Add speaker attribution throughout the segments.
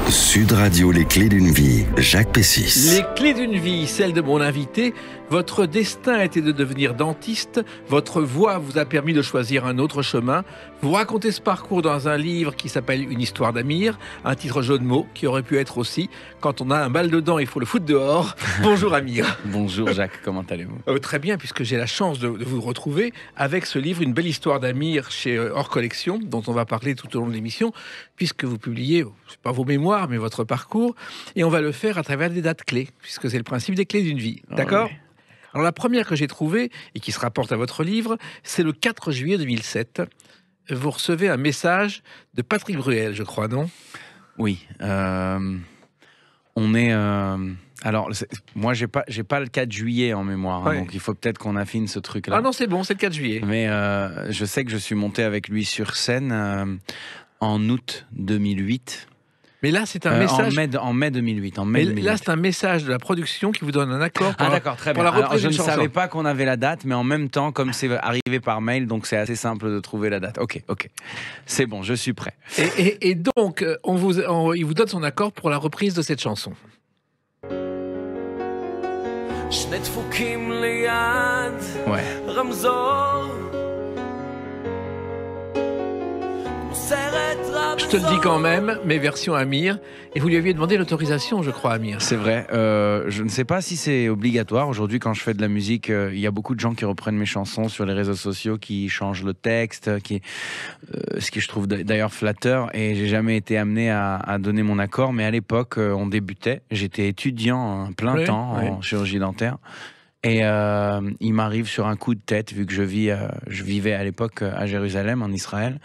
Speaker 1: Sud Radio, les clés d'une vie, Jacques Pessis.
Speaker 2: Les clés d'une vie, celle de mon invité. Votre destin était de devenir dentiste. Votre voix vous a permis de choisir un autre chemin. Vous racontez ce parcours dans un livre qui s'appelle Une histoire d'Amir, un titre jeu de mots qui aurait pu être aussi Quand on a un mal dedans, il faut le foutre dehors. Bonjour Amir.
Speaker 3: Bonjour Jacques, comment allez-vous?
Speaker 2: Très bien, puisque j'ai la chance de vous retrouver avec ce livre, Une belle histoire d'Amir chez Hors Collection, dont on va parler tout au long de l'émission, puisque vous publiez, c'est pas vos mémoires, mais votre parcours, et on va le faire à travers des dates clés, puisque c'est le principe des clés d'une vie. D'accord ?
Speaker 3: Oui.
Speaker 2: Alors la première que j'ai trouvée, et qui se rapporte à votre livre, c'est le 4 juillet 2007. Vous recevez un message de Patrick Bruel, je crois, non ?
Speaker 3: Oui, on est... Alors, moi, j'ai pas le 4 juillet en mémoire,
Speaker 2: Ouais.
Speaker 3: donc il faut peut-être qu'on affine ce truc-là.
Speaker 2: Ah non, c'est bon, c'est le 4 juillet.
Speaker 3: Mais je sais que je suis monté avec lui sur scène en août 2008.
Speaker 2: Mais là, c'est un message...
Speaker 3: En mai 2008.
Speaker 2: Mais là, c'est un message de la production qui vous donne un accord pour,
Speaker 3: Ah d'accord, très
Speaker 2: pour
Speaker 3: bien.
Speaker 2: la reprise
Speaker 3: Alors, je ne
Speaker 2: d'une chanson.
Speaker 3: savais pas qu'on avait la date, mais en même temps, comme c'est arrivé par mail, donc c'est assez simple de trouver la date. Ok. C'est bon, je suis prêt.
Speaker 2: Et donc, il vous donne son accord pour la reprise de cette chanson.
Speaker 4: שני דפוקים ליד
Speaker 3: Ouais.
Speaker 4: רמזור כמו סרט רמזור.
Speaker 2: Je te le dis quand même, mais version Amir. Et vous lui aviez demandé l'autorisation, je crois, Amir.
Speaker 3: C'est vrai. Je ne sais pas si c'est obligatoire. Aujourd'hui, quand je fais de la musique, il y a beaucoup de gens qui reprennent mes chansons sur les réseaux sociaux, qui changent le texte, ce que je trouve d'ailleurs flatteur. Et j'ai jamais été amené à donner mon accord. Mais à l'époque, on débutait. J'étais étudiant plein temps en chirurgie dentaire. Et il m'arrive sur un coup de tête, vu que je vivais à l'époque à Jérusalem, en Israël,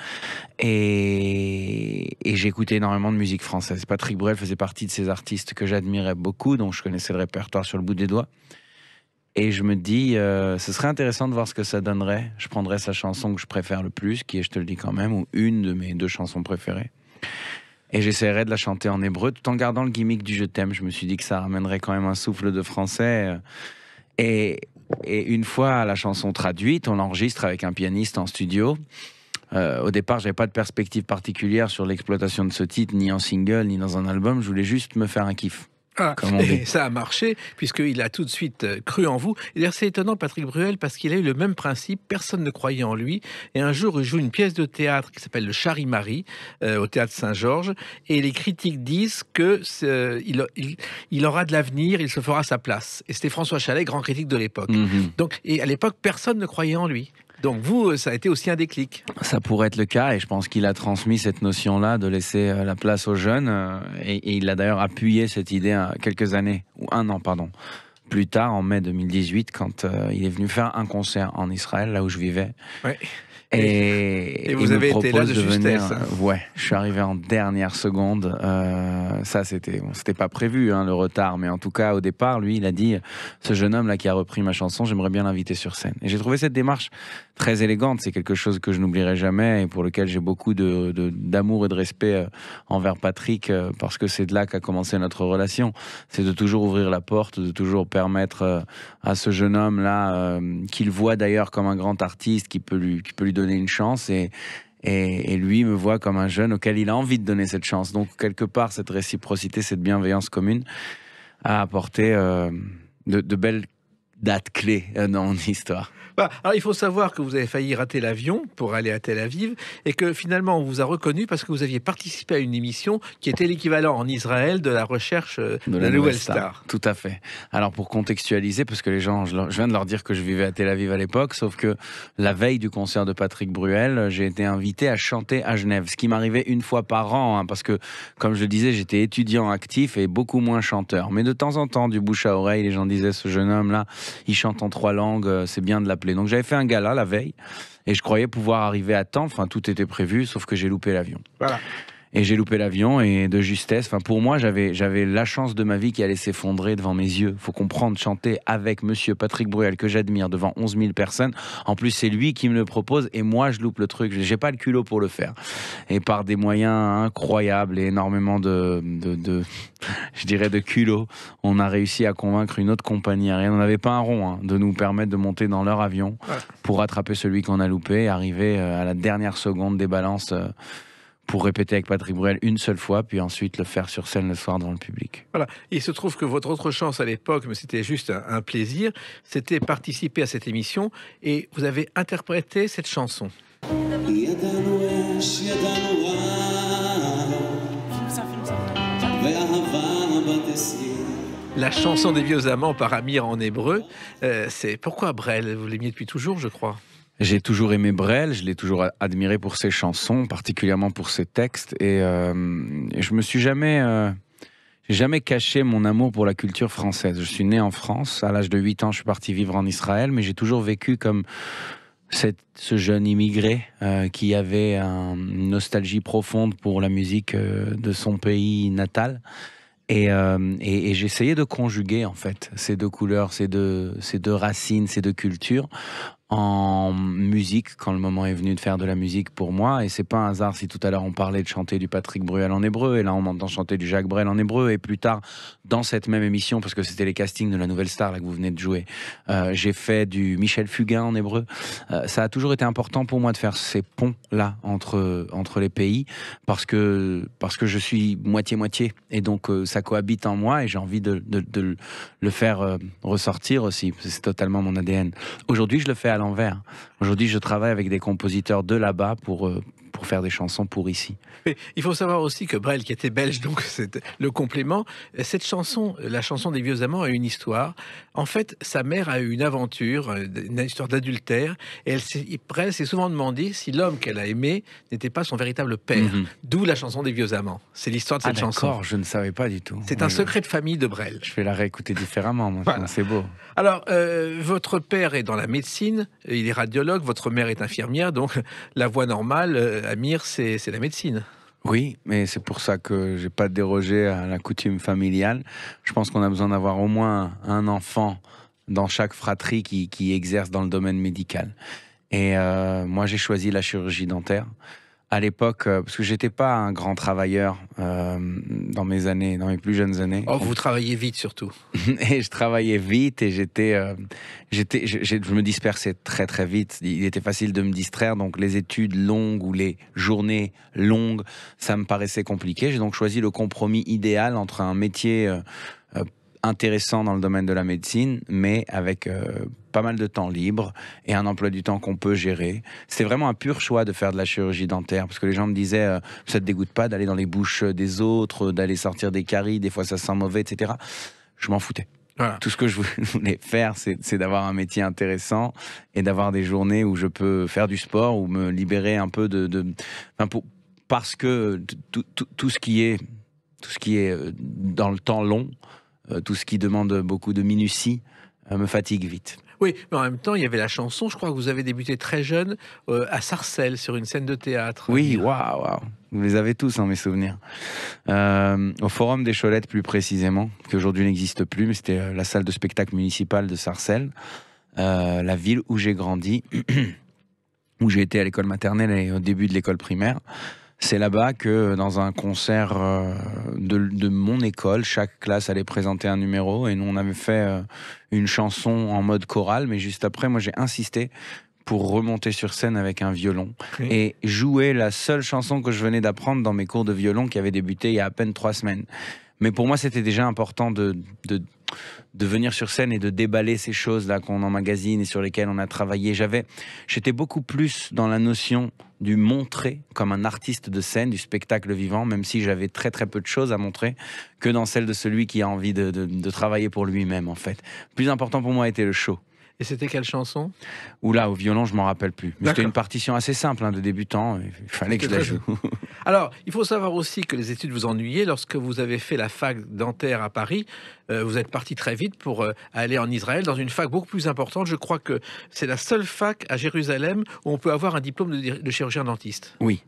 Speaker 3: et j'écoutais énormément de musique française. Patrick Bruel faisait partie de ces artistes que j'admirais beaucoup, donc je connaissais le répertoire sur le bout des doigts. Et je me dis, ce serait intéressant de voir ce que ça donnerait. Je prendrais sa chanson que je préfère le plus, qui est, je te le dis quand même, ou une de mes 2 chansons préférées. Et j'essaierais de la chanter en hébreu, tout en gardant le gimmick du « je t'aime ». Je me suis dit que ça ramènerait quand même un souffle de français. Et une fois la chanson traduite, on l'enregistre avec un pianiste en studio. Au départ, j'avais pas de perspective particulière sur l'exploitation de ce titre, ni en single, ni dans un album. Je voulais juste me faire un kiff.
Speaker 2: Ah,
Speaker 3: Comme on dit.
Speaker 2: et ça a marché, puisqu'il a tout de suite cru en vous. Et d'ailleurs, c'est étonnant, Patrick Bruel, parce qu'il a eu le même principe. Personne ne croyait en lui. Et un jour, il joue une pièce de théâtre qui s'appelle Le Charivari, au théâtre Saint-Georges. Et les critiques disent que il aura de l'avenir, il se fera sa place. Et c'était François Chalet, grand critique de l'époque. Donc, et à l'époque, personne ne croyait en lui. Donc vous, ça a été aussi un déclic.
Speaker 3: Ça pourrait être le cas, et je pense qu'il a transmis cette notion-là de laisser la place aux jeunes, et il a d'ailleurs appuyé cette idée quelques années, ou 1 an, pardon, plus tard, en mai 2018, quand il est venu faire un concert en Israël, là où je vivais.
Speaker 2: Ouais.
Speaker 3: Et
Speaker 2: vous avez été là de justesse.
Speaker 3: Ouais, je suis arrivé en dernière seconde. Ça, c'était pas prévu, hein, le retard, mais en tout cas, au départ, lui, il a dit, ce jeune homme là qui a repris ma chanson, j'aimerais bien l'inviter sur scène. Et j'ai trouvé cette démarche très élégante. C'est quelque chose que je n'oublierai jamais et pour lequel j'ai beaucoup d'amour et de respect envers Patrick, parce que c'est de là qu'a commencé notre relation. C'est de toujours ouvrir la porte, de toujours permettre à ce jeune homme là, qu'il voit d'ailleurs comme un grand artiste, qui peut lui donner une chance, et lui me voit comme un jeune auquel il a envie de donner cette chance. Donc quelque part, cette réciprocité, cette bienveillance commune a apporté de belles dates clés dans mon histoire.
Speaker 2: Alors, il faut savoir que vous avez failli rater l'avion pour aller à Tel Aviv et que finalement on vous a reconnu parce que vous aviez participé à une émission qui était l'équivalent en Israël de la recherche de la nouvelle star.
Speaker 3: Tout à fait. Alors pour contextualiser, parce que les gens, je viens de leur dire que je vivais à Tel Aviv à l'époque, sauf que la veille du concert de Patrick Bruel, j'ai été invité à chanter à Genève, ce qui m'arrivait 1 fois par an, hein, parce que comme je le disais, j'étais étudiant actif et beaucoup moins chanteur. Mais de temps en temps, du bouche à oreille, les gens disaient, ce jeune homme là, il chante en 3 langues, c'est bien de l'appeler. Donc j'avais fait un gala la veille et je croyais pouvoir arriver à temps, enfin tout était prévu, sauf que j'ai loupé l'avion. Voilà. Et j'ai loupé l'avion, et de justesse, enfin pour moi j'avais la chance de ma vie qui allait s'effondrer devant mes yeux. Faut comprendre, chanter avec monsieur Patrick Bruel, que j'admire, devant 11 000 personnes. En plus c'est lui qui me le propose et moi je loupe le truc. J'ai pas le culot pour le faire. Et par des moyens incroyables et énormément je dirais de culot, on a réussi à convaincre une autre compagnie aérienne. On n'avait pas un rond, hein, de nous permettre de monter dans leur avion pour rattraper celui qu'on a loupé et arriver à la dernière seconde des balances pour répéter avec Patrick Bruel une seule fois, puis ensuite le faire sur scène le soir devant le public.
Speaker 2: Voilà. Il se trouve que votre autre chance à l'époque, mais c'était juste un plaisir, c'était participer à cette émission et vous avez interprété cette chanson. La chanson des vieux amants par Amir en hébreu. C'est pourquoi Brel? Vous l'aimiez depuis toujours, je crois.
Speaker 3: J'ai toujours aimé Brel, je l'ai toujours admiré pour ses chansons, particulièrement pour ses textes, et je me suis jamais caché mon amour pour la culture française. Je suis né en France, à l'âge de 8 ans, je suis parti vivre en Israël, mais j'ai toujours vécu comme ce jeune immigré qui avait une nostalgie profonde pour la musique de son pays natal. Et j'essayais de conjuguer en fait ces deux couleurs, ces deux racines, ces deux cultures en musique quand le moment est venu de faire de la musique pour moi. Et c'est pas un hasard si tout à l'heure on parlait de chanter du Patrick Bruel en hébreu et là on m'entend chanter du Jacques Brel en hébreu, et plus tard dans cette même émission, parce que c'était les castings de la Nouvelle Star là que vous venez de jouer, j'ai fait du Michel Fugain en hébreu. Ça a toujours été important pour moi de faire ces ponts là entre les pays parce que je suis moitié et donc ça cohabite en moi et j'ai envie de le faire ressortir aussi. C'est totalement mon ADN. Aujourd'hui je le fais à l'envers. Aujourd'hui, je travaille avec des compositeurs de là-bas pour faire des chansons pour ici.
Speaker 2: Mais il faut savoir aussi que Brel, qui était belge, donc c'est le complément, cette chanson, la chanson des vieux amants, a une histoire. En fait, sa mère a eu une aventure, une histoire d'adultère, et Brel s'est souvent demandé si l'homme qu'elle a aimé n'était pas son véritable père. D'où la chanson des vieux amants. C'est l'histoire de cette chanson.
Speaker 3: D'accord, je ne savais pas du tout.
Speaker 2: C'est un secret de famille de Brel.
Speaker 3: Je vais la réécouter différemment maintenant, voilà. C'est beau.
Speaker 2: Alors, votre père est dans la médecine, il est radiologue, votre mère est infirmière, donc la voie normale, Amir, c'est la médecine.
Speaker 3: Oui, mais c'est pour ça que j'ai pas dérogé à la coutume familiale. Je pense qu'on a besoin d'avoir au moins un enfant dans chaque fratrie qui exerce dans le domaine médical. Et moi, j'ai choisi la chirurgie dentaire. À l'époque, parce que j'étais pas un grand travailleur dans mes plus jeunes années.
Speaker 2: Oh, vous travaillez vite surtout.
Speaker 3: Et je travaillais vite et je me dispersais très très vite. Il était facile de me distraire, donc les études longues ou les journées longues, ça me paraissait compliqué. J'ai donc choisi le compromis idéal entre un métier intéressant dans le domaine de la médecine, mais avec pas mal de temps libre et un emploi du temps qu'on peut gérer. C'était vraiment un pur choix de faire de la chirurgie dentaire, parce que les gens me disaient ça te dégoûte pas d'aller dans les bouches des autres, d'aller sortir des caries, des fois ça sent mauvais, etc. Je m'en foutais. Voilà. Tout ce que je voulais faire, c'est d'avoir un métier intéressant et d'avoir des journées où je peux faire du sport ou me libérer un peu parce que tout ce qui est dans le temps long, tout ce qui demande beaucoup de minutie me fatigue vite.
Speaker 2: Oui, mais en même temps, il y avait la chanson. Je crois que vous avez débuté très jeune à Sarcelles, sur une scène de théâtre.
Speaker 3: Oui, waouh. Vous les avez tous, mes souvenirs. Au Forum des Cholettes, plus précisément, qui aujourd'hui n'existe plus, mais c'était la salle de spectacle municipale de Sarcelles, la ville où j'ai grandi, où j'ai été à l'école maternelle et au début de l'école primaire. C'est là-bas que, dans un concert de mon école, chaque classe allait présenter un numéro et nous, on avait fait une chanson en mode chorale, mais juste après, moi, j'ai insisté pour remonter sur scène avec un violon et jouer la seule chanson que je venais d'apprendre dans mes cours de violon qui avaient débuté il y a à peine 3 semaines. Mais pour moi, c'était déjà important de venir sur scène et de déballer ces choses-là qu'on emmagasine et sur lesquelles on a travaillé. J'étais beaucoup plus dans la notion du montrer comme un artiste de scène, du spectacle vivant, même si j'avais très très peu de choses à montrer, que dans celle de celui qui a envie de travailler pour lui-même, en fait. Le plus important pour moi était le show.
Speaker 2: Et c'était quelle chanson?
Speaker 3: Oula, au violon, je m'en rappelle plus. C'était une partition assez simple de débutant. Il fallait que je la joue.
Speaker 2: Alors, il faut savoir aussi que les études vous ennuyaient. Lorsque vous avez fait la fac dentaire à Paris, vous êtes parti très vite pour aller en Israël, dans une fac beaucoup plus importante. Je crois que c'est la seule fac à Jérusalem où on peut avoir un diplôme de chirurgien dentiste. Oui.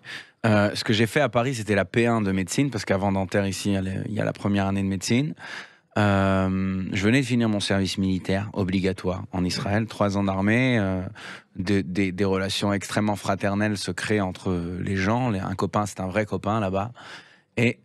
Speaker 3: Ce que j'ai fait à Paris, c'était la P1 de médecine, parce qu'avant dentaire, ici, il y a la première année de médecine. Je venais de finir mon service militaire obligatoire en Israël, 3 ans d'armée, des relations extrêmement fraternelles se créent entre les gens. Un copain, c'est un vrai copain là-bas. Et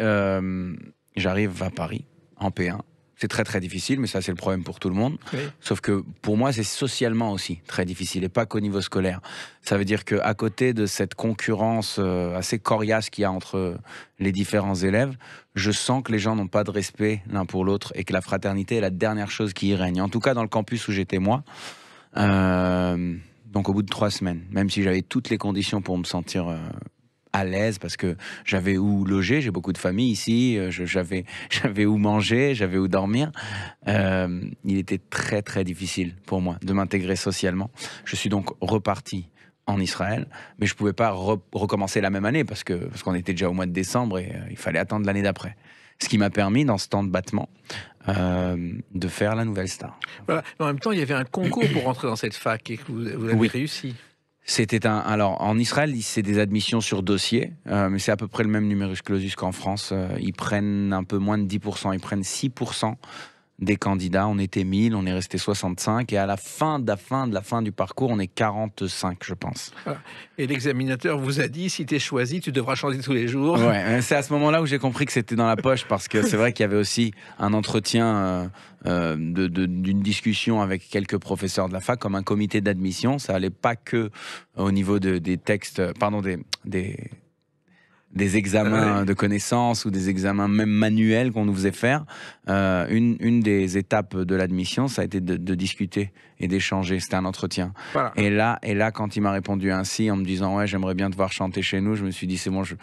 Speaker 3: j'arrive à Paris en P1 C'est très très difficile, mais ça c'est le problème pour tout le monde.
Speaker 2: Oui.
Speaker 3: Sauf que pour moi c'est socialement aussi très difficile et pas qu'au niveau scolaire. Ça veut dire qu'à côté de cette concurrence assez coriace qu'il y a entre les différents élèves, je sens que les gens n'ont pas de respect l'un pour l'autre et que la fraternité est la dernière chose qui y règne. En tout cas dans le campus où j'étais moi. Donc au bout de 3 semaines, même si j'avais toutes les conditions pour me sentir à l'aise, parce que j'avais où loger, j'ai beaucoup de famille ici, j'avais où manger, j'avais où dormir, il était très très difficile pour moi de m'intégrer socialement. Je suis donc reparti en Israël, mais je pouvais pas recommencer la même année parce qu'on était déjà au mois de décembre et il fallait attendre l'année d'après. Ce qui m'a permis, dans ce temps de battement, de faire la Nouvelle Star.
Speaker 2: Voilà. Mais en même temps, il y avait un concours pour rentrer dans cette fac et que vous avez
Speaker 3: Oui.
Speaker 2: réussi.
Speaker 3: Alors, en Israël, c'est des admissions sur dossier, mais c'est à peu près le même numerus clausus qu'en France. Ils prennent un peu moins de 10%, ils prennent 6% des candidats. On était 1000, on est resté 65, et à la fin du parcours, on est 45, je pense.
Speaker 2: Voilà. Et l'examinateur vous a dit, si tu es choisi, tu devras chanter tous les jours.
Speaker 3: Ouais, c'est à ce moment-là où j'ai compris que c'était dans la poche, parce que c'est vrai qu'il y avait aussi un entretien d'une discussion avec quelques professeurs de la fac, comme un comité d'admission. Ça allait pas que au niveau des textes, pardon, des examens de connaissances ou des examens même manuels qu'on nous faisait faire. Une des étapes de l'admission, ça a été de discuter et d'échanger. C'était un entretien. Voilà. Et là, quand il m'a répondu ainsi, en me disant « Ouais, j'aimerais bien te voir chanter chez nous », je me suis dit « C'est bon, je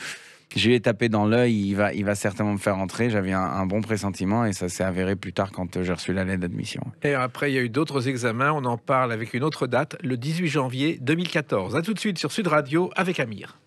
Speaker 3: lui ai tapé dans l'œil, il va certainement me faire entrer ». J'avais un bon pressentiment et ça s'est avéré plus tard quand j'ai reçu la lettre d'admission.
Speaker 2: Et après, il y a eu d'autres examens. On en parle avec une autre date, le 18 janvier 2014. A tout de suite sur Sud Radio avec Amir.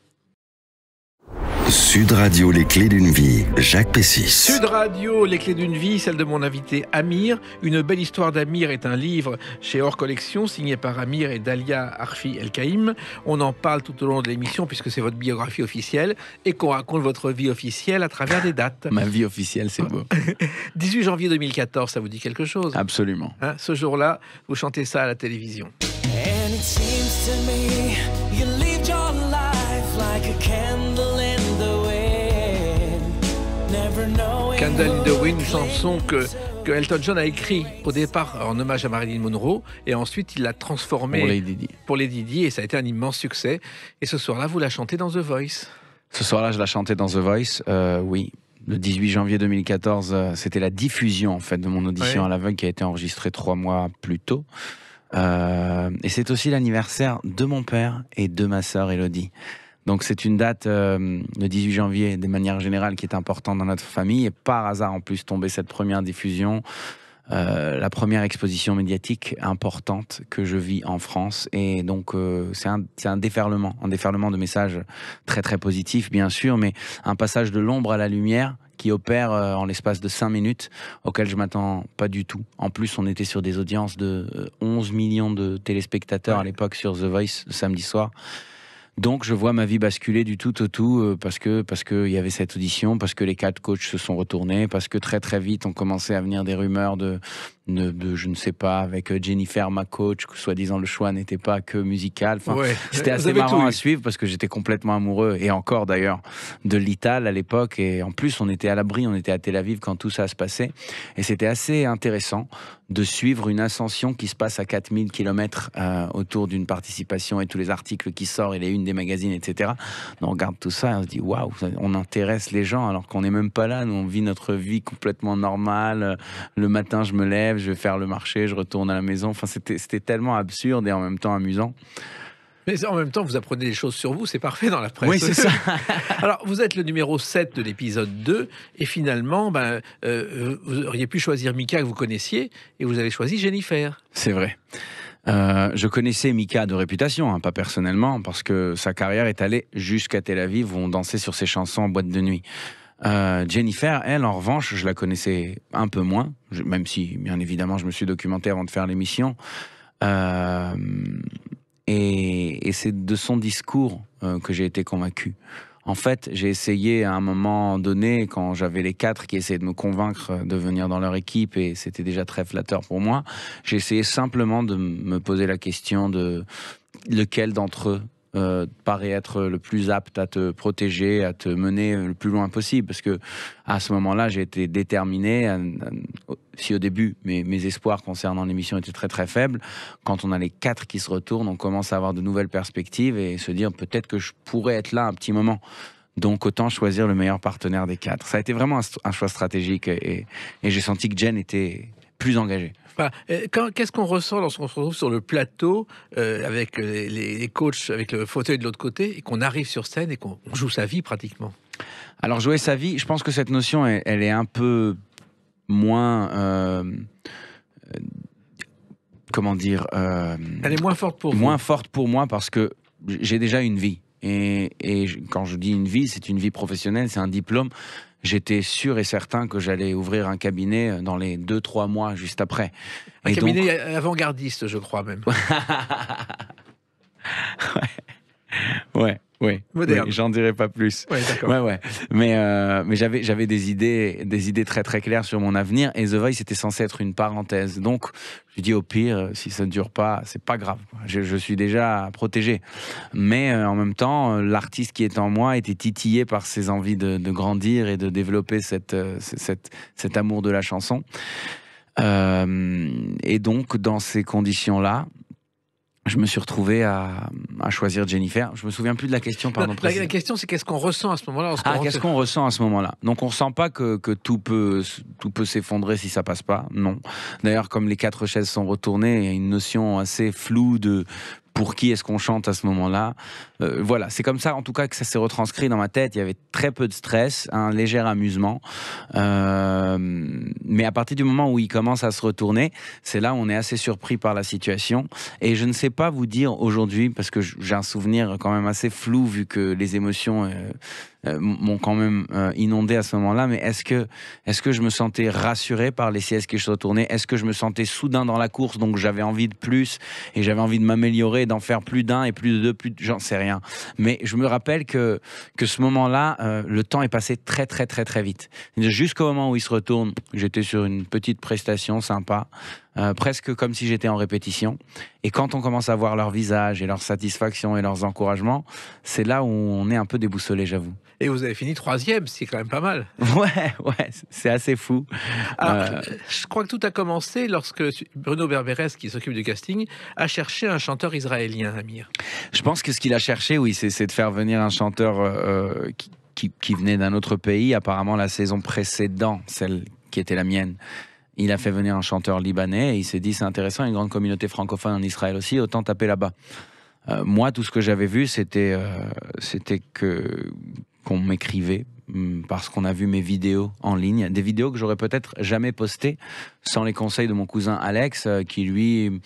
Speaker 1: Sud Radio, les clés d'une vie, Jacques Pessis.
Speaker 2: Sud Radio, les clés d'une vie, celle de mon invité Amir. Une belle histoire d'Amir est un livre chez Hors Collection, signé par Amir et Dalia Arfi El-Kaïm. On en parle tout au long de l'émission, puisque c'est votre biographie officielle, et qu'on raconte votre vie officielle à travers des dates.
Speaker 3: Ma vie officielle, c'est beau.
Speaker 2: 18 janvier 2014, ça vous dit quelque chose?
Speaker 3: Absolument.
Speaker 2: Hein, ce jour-là, vous chantez ça à la télévision.
Speaker 4: And it seems to me you lived your life like a candle in the wind, never knowing.
Speaker 2: Candle in the Wind, une chanson que Elton John a écrit au départ en hommage à Marilyn Monroe et ensuite il l'a transformée pour Lady Di et ça a été un immense succès. Et ce soir-là, vous la chantez dans The Voice.
Speaker 3: Ce soir-là, je la chantais dans The Voice, oui. Le 18 janvier 2014, c'était la diffusion en fait de mon audition à l'aveugle qui a été enregistrée 3 mois plus tôt. Et c'est aussi l'anniversaire de mon père et de ma sœur Élodie. Donc c'est une date, le 18 janvier, de manière générale, qui est importante dans notre famille. Et par hasard, en plus, tombée cette première diffusion, la première exposition médiatique importante que je vis en France. Et donc c'est un déferlement de messages très très positifs, bien sûr, mais un passage de l'ombre à la lumière qui opère en l'espace de 5 minutes, auquel je m'attends pas du tout. En plus, on était sur des audiences de 11 millions de téléspectateurs à l'époque sur The Voice, le samedi soir. Donc, je vois ma vie basculer du tout au tout parce que il y avait cette audition, parce que les 4 coachs se sont retournés, parce que très très vite, on commençait à venir des rumeurs de je ne sais pas, avec Jennifer, ma coach, que soi-disant le choix n'était pas que musical. Enfin, c'était assez marrant à suivre parce que j'étais complètement amoureux, et encore d'ailleurs, de l'Ital à l'époque. Et en plus, on était à l'abri, on était à Tel Aviv quand tout ça se passait. Et c'était assez intéressant de suivre une ascension qui se passe à 4000 km autour d'une participation et tous les articles qui sortent et les unes des magazines, etc. On regarde tout ça et on se dit waouh, on intéresse les gens alors qu'on n'est même pas là. Nous, on vit notre vie complètement normale. Le matin, je me lève, je vais faire le marché, je retourne à la maison. Enfin, c'était tellement absurde et en même temps amusant.
Speaker 2: Mais en même temps, vous apprenez des choses sur vous, c'est parfait dans la presse.
Speaker 3: Oui, c'est ça.
Speaker 2: Alors, vous êtes le numéro 7 de l'épisode 2, et finalement, vous auriez pu choisir Mika que vous connaissiez, et vous avez choisi Jennifer.
Speaker 3: C'est vrai. Je connaissais Mika de réputation, hein, pas personnellement, parce que sa carrière est allée jusqu'à Tel Aviv, où on dansait sur ses chansons en boîte de nuit. Jennifer, elle, en revanche, je la connaissais un peu moins, même si, bien évidemment, je me suis documenté avant de faire l'émission. Et c'est de son discours que j'ai été convaincu. En fait, j'ai essayé à un moment donné, quand j'avais les 4 qui essayaient de me convaincre de venir dans leur équipe, et c'était déjà très flatteur pour moi, j'ai essayé simplement de me poser la question de lequel d'entre eux paraît être le plus apte à te protéger, à te mener le plus loin possible. Parce que à ce moment-là, j'ai été déterminé. Si au début, mes espoirs concernant l'émission étaient très très faibles, quand on a les 4 qui se retournent, on commence à avoir de nouvelles perspectives et se dire peut-être que je pourrais être là un petit moment. Donc autant choisir le meilleur partenaire des 4. Ça a été vraiment un choix stratégique et j'ai senti que Jen était plus engagée.
Speaker 2: Qu'est-ce qu'on ressent lorsqu'on se retrouve sur le plateau avec les coachs, avec le fauteuil de l'autre côté, et qu'on arrive sur scène et qu'on joue sa vie pratiquement?
Speaker 3: Alors jouer sa vie, je pense que cette notion, elle est un peu moins... comment dire
Speaker 2: Elle est moins forte pour vous.
Speaker 3: Moins forte pour moi parce que j'ai déjà une vie. Et quand je dis une vie, c'est une vie professionnelle, c'est un diplôme. J'étais sûr et certain que j'allais ouvrir un cabinet dans les 2-3 mois juste après.
Speaker 2: Un cabinet avant-gardiste, je crois même.
Speaker 3: Ouais. Oui,
Speaker 2: moderne.
Speaker 3: Oui, j'en dirai pas plus.
Speaker 2: Ouais, d'accord.
Speaker 3: Ouais. Mais j'avais des idées très très claires sur mon avenir et The Voice était censé être une parenthèse. Donc je dis au pire, si ça ne dure pas, c'est pas grave. Je suis déjà protégé. Mais en même temps, l'artiste qui est en moi était titillé par ses envies de grandir et de développer cet amour de la chanson. Et donc dans ces conditions-là, je me suis retrouvé à choisir Jennifer. Je me souviens plus de la question, pardon.
Speaker 2: La question, c'est qu'est-ce qu'on ressent à ce moment-là?
Speaker 3: Qu'est-ce qu'on ressent à ce moment-là? Donc, on ressent pas que tout peut s'effondrer si ça passe pas. Non. D'ailleurs, comme les 4 chaises sont retournées, il y a une notion assez floue de pour qui est-ce qu'on chante à ce moment-là. Voilà, c'est comme ça, en tout cas, que ça s'est retranscrit dans ma tête. Il y avait très peu de stress, un léger amusement. Mais à partir du moment où il commence à se retourner, c'est là où on est assez surpris par la situation. Et je ne sais pas vous dire aujourd'hui, parce que j'ai un souvenir quand même assez flou, vu que les émotions m'ont quand même inondé à ce moment-là, mais est-ce que je me sentais rassuré par les sièges qui se retournaient? Est-ce que je me sentais soudain dans la course, donc j'avais envie de plus, et j'avais envie de m'améliorer, d'en faire plus d'un et plus de deux, j'en sais rien. Mais je me rappelle que ce moment-là, le temps est passé très très très très vite. Jusqu'au moment où ils se retournent, j'étais sur une petite prestation sympa, presque comme si j'étais en répétition. Et quand on commence à voir leur visage et leur satisfaction et leurs encouragements, c'est là où on est un peu déboussolé, j'avoue.
Speaker 2: Et vous avez fini 3e, c'est quand même pas mal.
Speaker 3: Ouais, c'est assez fou.
Speaker 2: Alors, je crois que tout a commencé lorsque Bruno Berberes, qui s'occupe du casting, a cherché un chanteur israélien, Amir.
Speaker 3: Je pense que ce qu'il a cherché, oui, c'est de faire venir un chanteur qui venait d'un autre pays. Apparemment, la saison précédente, celle qui était la mienne, il a fait venir un chanteur libanais et il s'est dit c'est intéressant, il y a une grande communauté francophone en Israël aussi, autant taper là-bas. Moi, tout ce que j'avais vu, c'était qu'on m'écrivait parce qu'on a vu mes vidéos en ligne, des vidéos que j'aurais peut-être jamais postées sans les conseils de mon cousin Alex, qui lui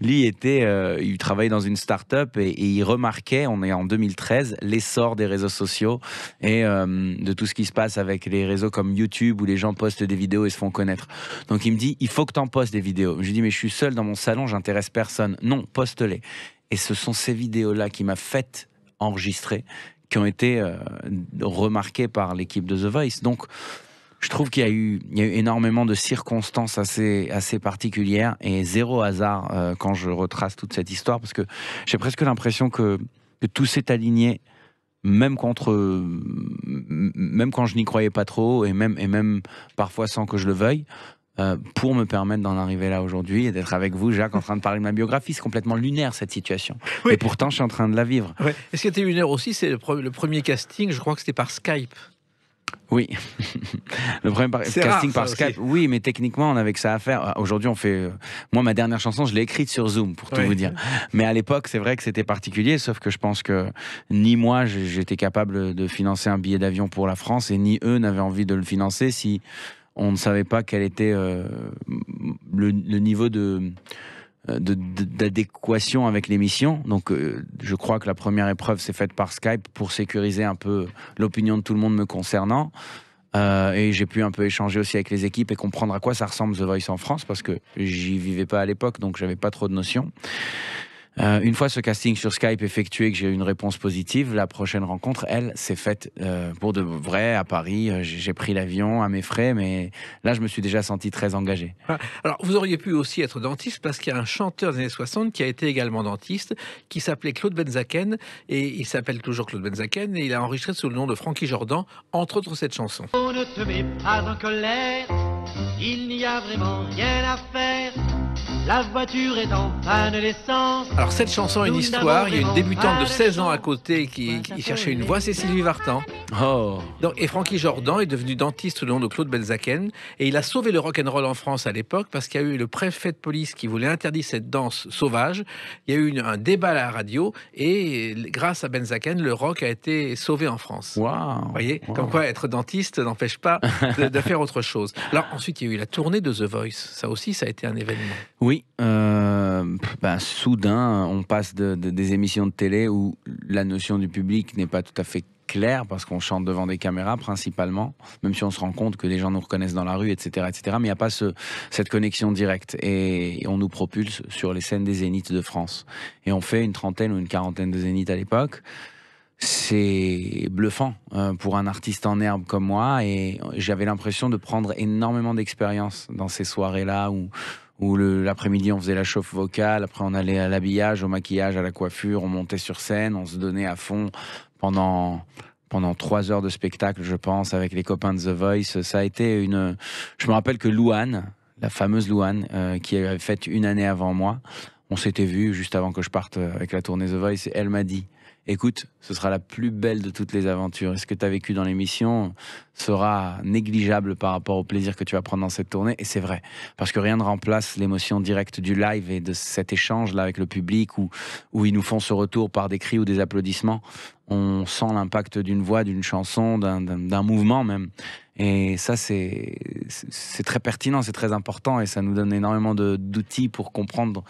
Speaker 3: il travaillait dans une start-up et il remarquait, on est en 2013, l'essor des réseaux sociaux et de tout ce qui se passe avec les réseaux comme YouTube où les gens postent des vidéos et se font connaître. Donc il me dit, il faut que tu en postes des vidéos. Je lui dis, mais je suis seul dans mon salon, j'intéresse personne. Non, poste-les. Et ce sont ces vidéos-là qui m'a fait enregistrer, qui ont été remarquées par l'équipe de The Voice. Donc, je trouve qu'il y a eu énormément de circonstances assez particulières et zéro hasard quand je retrace toute cette histoire, parce que j'ai presque l'impression que tout s'est aligné, même quand je n'y croyais pas trop, et même parfois sans que je le veuille, pour me permettre d'en arriver là aujourd'hui et d'être avec vous, Jacques, en train de parler de ma biographie. C'est complètement lunaire, cette situation. Oui. Et pourtant, je suis en train de la vivre.
Speaker 2: Ouais. Et ce qui était lunaire aussi, c'est le premier casting, je crois que c'était par Skype.
Speaker 3: Oui, le premier casting par Skype.
Speaker 2: Aussi.
Speaker 3: Oui, mais techniquement, on avait que ça à faire. Aujourd'hui, on fait... Moi, ma dernière chanson, je l'ai écrite sur Zoom, pour tout vous dire. Mais à l'époque, c'est vrai que c'était particulier, sauf que je pense que ni moi, j'étais capable de financer un billet d'avion pour la France, et ni eux n'avaient envie de le financer si on ne savait pas quel était le niveau d'adéquation avec l'émission. Donc je crois que la première épreuve s'est faite par Skype pour sécuriser un peu l'opinion de tout le monde me concernant. Et j'ai pu un peu échanger aussi avec les équipes et comprendre à quoi ça ressemble The Voice en France, parce que j'y vivais pas à l'époque, donc j'avais pas trop de notions. Une fois ce casting sur Skype effectué, que j'ai eu une réponse positive, la prochaine rencontre, elle, s'est faite pour de vrai à Paris. J'ai pris l'avion à mes frais, mais là, je me suis déjà senti très engagé.
Speaker 2: Alors, vous auriez pu aussi être dentiste parce qu'il y a un chanteur des années 60 qui a été également dentiste, qui s'appelait Claude Benzaken, et il s'appelle toujours Claude Benzaken, et il a enregistré sous le nom de Frankie Jordan, entre autres cette chanson.
Speaker 5: Oh, ne te mets pas en colère, il n'y a vraiment rien à faire. La voiture est en panne d'essence.
Speaker 2: Alors cette chanson a une histoire, il y a une débutante de 16 ans à côté qui cherchait une voix, c'est Sylvie Vartan.
Speaker 3: Oh.
Speaker 2: Donc, et Frankie Jordan est devenu dentiste sous le nom de Claude Benzaken, et il a sauvé le rock'n'roll en France à l'époque parce qu'il y a eu le préfet de police qui voulait interdire cette danse sauvage. Il y a eu un débat à la radio et grâce à Benzaken, le rock a été sauvé en France.
Speaker 3: Waouh.
Speaker 2: Vous voyez, comme quoi être dentiste n'empêche pas de faire autre chose. Alors ensuite, il y a eu la tournée de The Voice. Ça aussi, ça a été un événement.
Speaker 3: Oui, soudain, on passe des émissions de télé où la notion du public n'est pas tout à fait claire parce qu'on chante devant des caméras principalement, même si on se rend compte que les gens nous reconnaissent dans la rue, etc. etc. mais il n'y a pas cette connexion directe et on nous propulse sur les scènes des Zéniths de France. Et on fait une trentaine ou une quarantaine de Zéniths à l'époque. C'est bluffant pour un artiste en herbe comme moi et j'avais l'impression de prendre énormément d'expérience dans ces soirées-là où l'après-midi on faisait la chauffe vocale, après on allait à l'habillage, au maquillage, à la coiffure, on montait sur scène, on se donnait à fond pendant 3 heures de spectacle, je pense, avec les copains de The Voice. Ça a été je me rappelle que Louane, la fameuse Louane, qui avait fait une année avant moi, on s'était vu juste avant que je parte avec la tournée The Voice, et elle m'a dit: écoute, ce sera la plus belle de toutes les aventures. Et ce que tu as vécu dans l'émission sera négligeable par rapport au plaisir que tu vas prendre dans cette tournée. Et c'est vrai, parce que rien ne remplace l'émotion directe du live et de cet échange-là avec le public où ils nous font ce retour par des cris ou des applaudissements. On sent l'impact d'une voix, d'une chanson, d'un mouvement même. Et ça, c'est très pertinent, c'est très important et ça nous donne énormément d'outils pour comprendre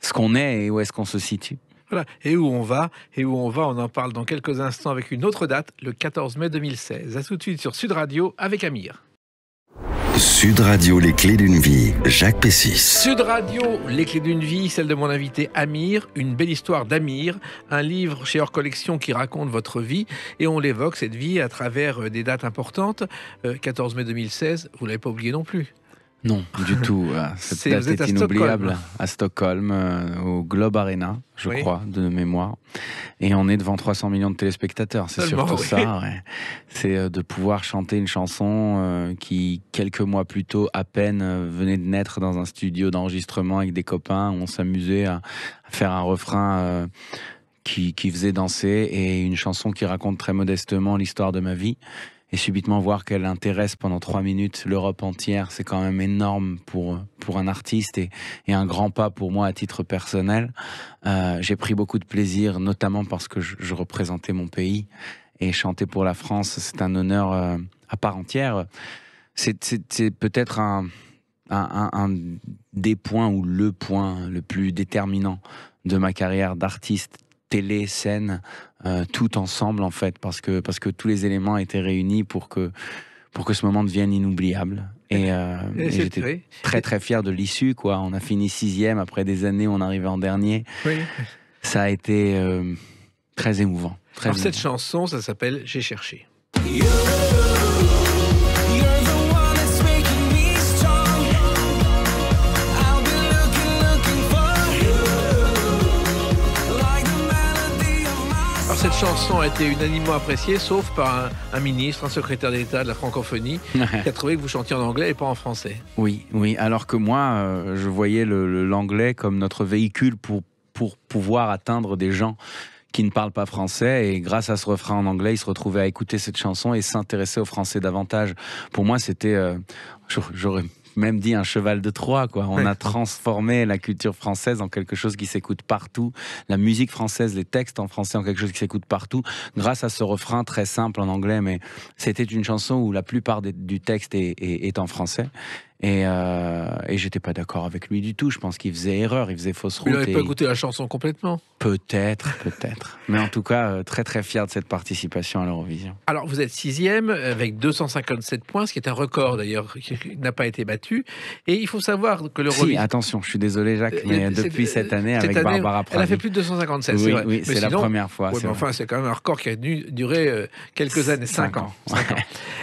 Speaker 3: ce qu'on est et où est-ce qu'on se situe.
Speaker 2: Voilà. Et où on va, on en parle dans quelques instants avec une autre date, le 14 mai 2016. À tout de suite sur Sud Radio avec Amir.
Speaker 1: Sud Radio, les clés d'une vie, Jacques Pessis.
Speaker 2: Sud Radio, les clés d'une vie, celle de mon invité Amir, une belle histoire d'Amir, un livre chez Hors Collection qui raconte votre vie et on l'évoque, cette vie, à travers des dates importantes. 14 mai 2016, vous ne l'avez pas oublié non plus.
Speaker 3: Non, du tout. Cette date est inoubliable. À Stockholm, au Globe Arena, je crois, de mémoire. Et on est devant 300 millions de téléspectateurs. C'est surtout ça. Ouais. C'est de pouvoir chanter une chanson qui, quelques mois plus tôt, à peine, venait de naître dans un studio d'enregistrement avec des copains. Où on s'amusait à faire un refrain qui faisait danser et une chanson qui raconte très modestement l'histoire de ma vie. Et subitement voir qu'elle intéresse pendant 3 minutes l'Europe entière, c'est quand même énorme pour un artiste et un grand pas pour moi à titre personnel. J'ai pris beaucoup de plaisir, notamment parce que je représentais mon pays. Et chanter pour la France, c'est un honneur à part entière. C'est peut-être un des points ou le point le plus déterminant de ma carrière d'artiste. Télé, scène, tout ensemble en fait, parce que tous les éléments étaient réunis pour que ce moment devienne inoubliable. Et j'étais très très fier de l'issue, quoi. On a fini 6e après des années où on arrivait en dernier. Oui. Ça a été très émouvant.
Speaker 2: Alors cette chanson, ça s'appelle J'ai cherché. Cette chanson a été unanimement appréciée, sauf par un ministre, un secrétaire d'État de la francophonie, qui a trouvé que vous chantiez en anglais et pas en français.
Speaker 3: Oui, alors que moi, je voyais l'anglais comme notre véhicule pour pouvoir atteindre des gens qui ne parlent pas français, et grâce à ce refrain en anglais, ils se retrouvaient à écouter cette chanson et s'intéresser au français davantage. Pour moi, c'était... j'aurais même dit un cheval de Troie, quoi. On a transformé la culture française en quelque chose qui s'écoute partout, la musique française, les textes en français en quelque chose qui s'écoute partout, grâce à ce refrain très simple en anglais, mais c'était une chanson où la plupart du texte est en français. Et j'étais pas d'accord avec lui du tout. Je pense qu'il faisait erreur, il faisait fausse route.
Speaker 2: Il n'avait pas écouté la chanson complètement.
Speaker 3: Peut-être. Mais en tout cas, très très fier de cette participation à l'Eurovision.
Speaker 2: Alors, vous êtes 6e avec 257 points, ce qui est un record d'ailleurs, qui n'a pas été battu. Et il faut savoir que l'Eurovision...
Speaker 3: Si, attention, je suis désolé Jacques, mais depuis cette année, avec Barbara Pravi...
Speaker 2: Elle a fait plus de 257,
Speaker 3: oui,
Speaker 2: c'est vrai.
Speaker 3: Oui, c'est la première fois.
Speaker 2: Ouais, mais enfin, c'est quand même un record qui a duré quelques années, 5 ans. 5 ans.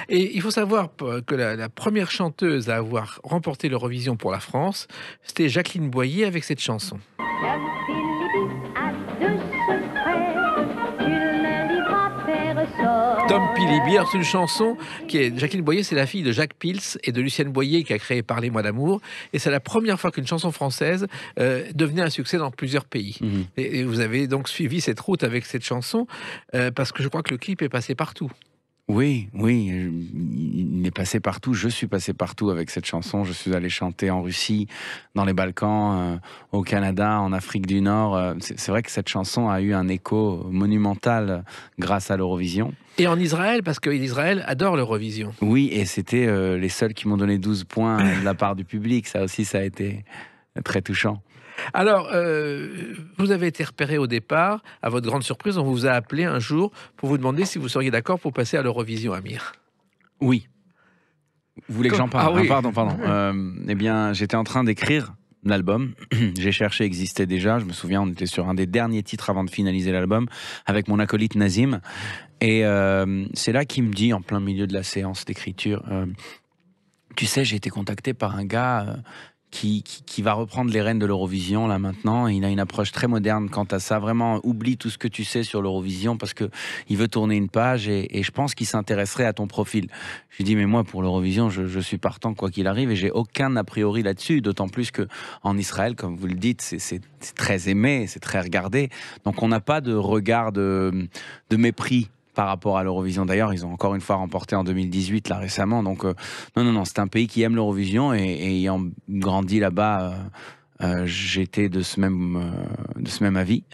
Speaker 2: Et il faut savoir que la première chanteuse à avoir remporté l'Eurovision pour la France, c'était Jacqueline Boyer avec cette chanson. Tom Philibert, c'est une chanson qui est... Jacqueline Boyer, c'est la fille de Jacques Pils et de Lucienne Boyer qui a créé Parlez-moi d'amour. Et c'est la première fois qu'une chanson française devenait un succès dans plusieurs pays. Mmh. Et vous avez donc suivi cette route avec cette chanson parce que je crois que le clip est passé partout.
Speaker 3: Oui, il est passé partout, je suis passé partout avec cette chanson, je suis allé chanter en Russie, dans les Balkans, au Canada, en Afrique du Nord. C'est vrai que cette chanson a eu un écho monumental grâce à l'Eurovision.
Speaker 2: Et en Israël, parce que l'Israël adore l'Eurovision.
Speaker 3: Oui, et c'était les seuls qui m'ont donné 12 points de la part du public, ça aussi ça a été très touchant.
Speaker 2: Alors, vous avez été repéré au départ. À votre grande surprise, on vous a appelé un jour pour vous demander si vous seriez d'accord pour passer à l'Eurovision, Amir.
Speaker 3: Oui. Vous voulez que j'en parle?
Speaker 2: Ah, oui.
Speaker 3: Pardon. Eh bien, j'étais en train d'écrire l'album. J'ai cherché, existait déjà. Je me souviens, on était sur un des derniers titres avant de finaliser l'album avec mon acolyte Nazim. Et c'est là qu'il me dit, en plein milieu de la séance d'écriture, tu sais, j'ai été contacté par un gars... Qui va reprendre les rênes de l'Eurovision là maintenant. Il a une approche très moderne quant à ça. Vraiment, oublie tout ce que tu sais sur l'Eurovision parce que il veut tourner une page et je pense qu'il s'intéresserait à ton profil. Je lui dis mais moi pour l'Eurovision je suis partant quoi qu'il arrive et j'ai aucun a priori là-dessus. D'autant plus que en Israël, comme vous le dites, c'est très aimé, c'est très regardé. Donc on n'a pas de regard de mépris par rapport à l'Eurovision. D'ailleurs, ils ont encore une fois remporté en 2018, là, récemment. Donc, non, c'est un pays qui aime l'Eurovision et ayant grandi là-bas, j'étais de ce même avis.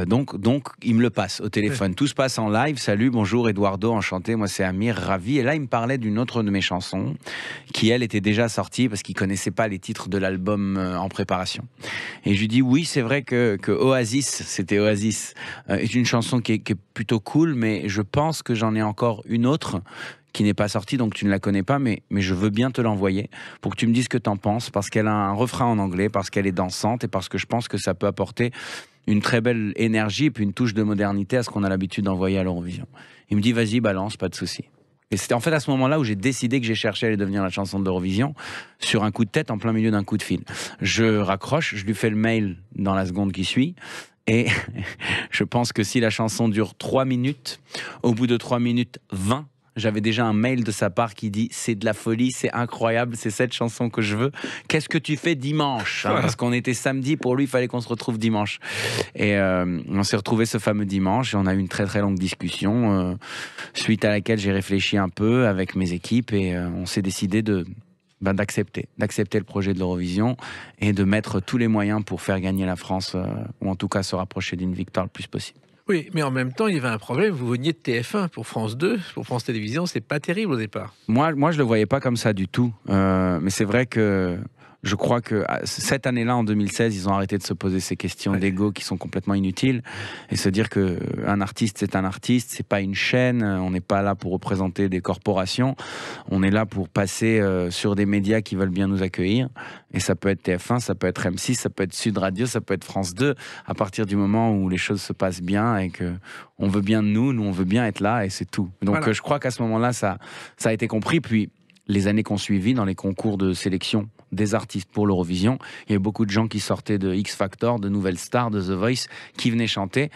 Speaker 3: Donc, il me le passe au téléphone. Tout se passe en live. Salut, bonjour, Eduardo, enchanté. Moi, c'est Amir, ravi. Et là, il me parlait d'une autre de mes chansons qui, elle, était déjà sortie parce qu'il connaissait pas les titres de l'album en préparation. Et je lui dis, oui, c'est vrai que Oasis, c'était Oasis, est une chanson qui est plutôt cool, mais je pense que j'en ai encore une autre qui n'est pas sortie, donc tu ne la connais pas, mais je veux bien te l'envoyer pour que tu me dises ce que tu en penses, parce qu'elle a un refrain en anglais, parce qu'elle est dansante et parce que je pense que ça peut apporter une très belle énergie et puis une touche de modernité à ce qu'on a l'habitude d'envoyer à l'Eurovision. Il me dit, vas-y, balance, pas de souci. Et c'était en fait à ce moment-là où j'ai décidé que j'ai cherché à aller devenir la chanson de l'Eurovision sur un coup de tête en plein milieu d'un coup de fil. Je raccroche, je lui fais le mail dans la seconde qui suit. Et je pense que si la chanson dure 3 minutes, au bout de 3 minutes 20, j'avais déjà un mail de sa part qui dit « C'est de la folie, c'est incroyable, c'est cette chanson que je veux. Qu'est-ce que tu fais dimanche ?» Parce qu'on était samedi, pour lui, il fallait qu'on se retrouve dimanche. Et on s'est retrouvé ce fameux dimanche et on a eu une très très longue discussion suite à laquelle j'ai réfléchi un peu avec mes équipes et on s'est décidé d'accepter le projet de l'Eurovision et de mettre tous les moyens pour faire gagner la France ou en tout cas se rapprocher d'une victoire le plus possible.
Speaker 2: Oui, mais en même temps, il y avait un problème. Vous veniez de TF1 pour France 2, pour France Télévisions. C'est pas terrible au départ.
Speaker 3: Moi, je le voyais pas comme ça du tout. Mais c'est vrai que je crois que cette année-là, en 2016, ils ont arrêté de se poser ces questions d'ego qui sont complètement inutiles et se dire que un artiste, c'est un artiste, c'est pas une chaîne. On n'est pas là pour représenter des corporations. On est là pour passer sur des médias qui veulent bien nous accueillir. Et ça peut être TF1, ça peut être M6, ça peut être Sud Radio, ça peut être France 2. À partir du moment où les choses se passent bien et que on veut bien de nous on veut bien être là et c'est tout. Donc voilà. Je crois qu'à ce moment-là, ça a été compris. Puis les années qu'on suivit dans les concours de sélection des artistes pour l'Eurovision, il y a beaucoup de gens qui sortaient de X Factor, de Nouvelles Stars, de The Voice, qui venaient chanter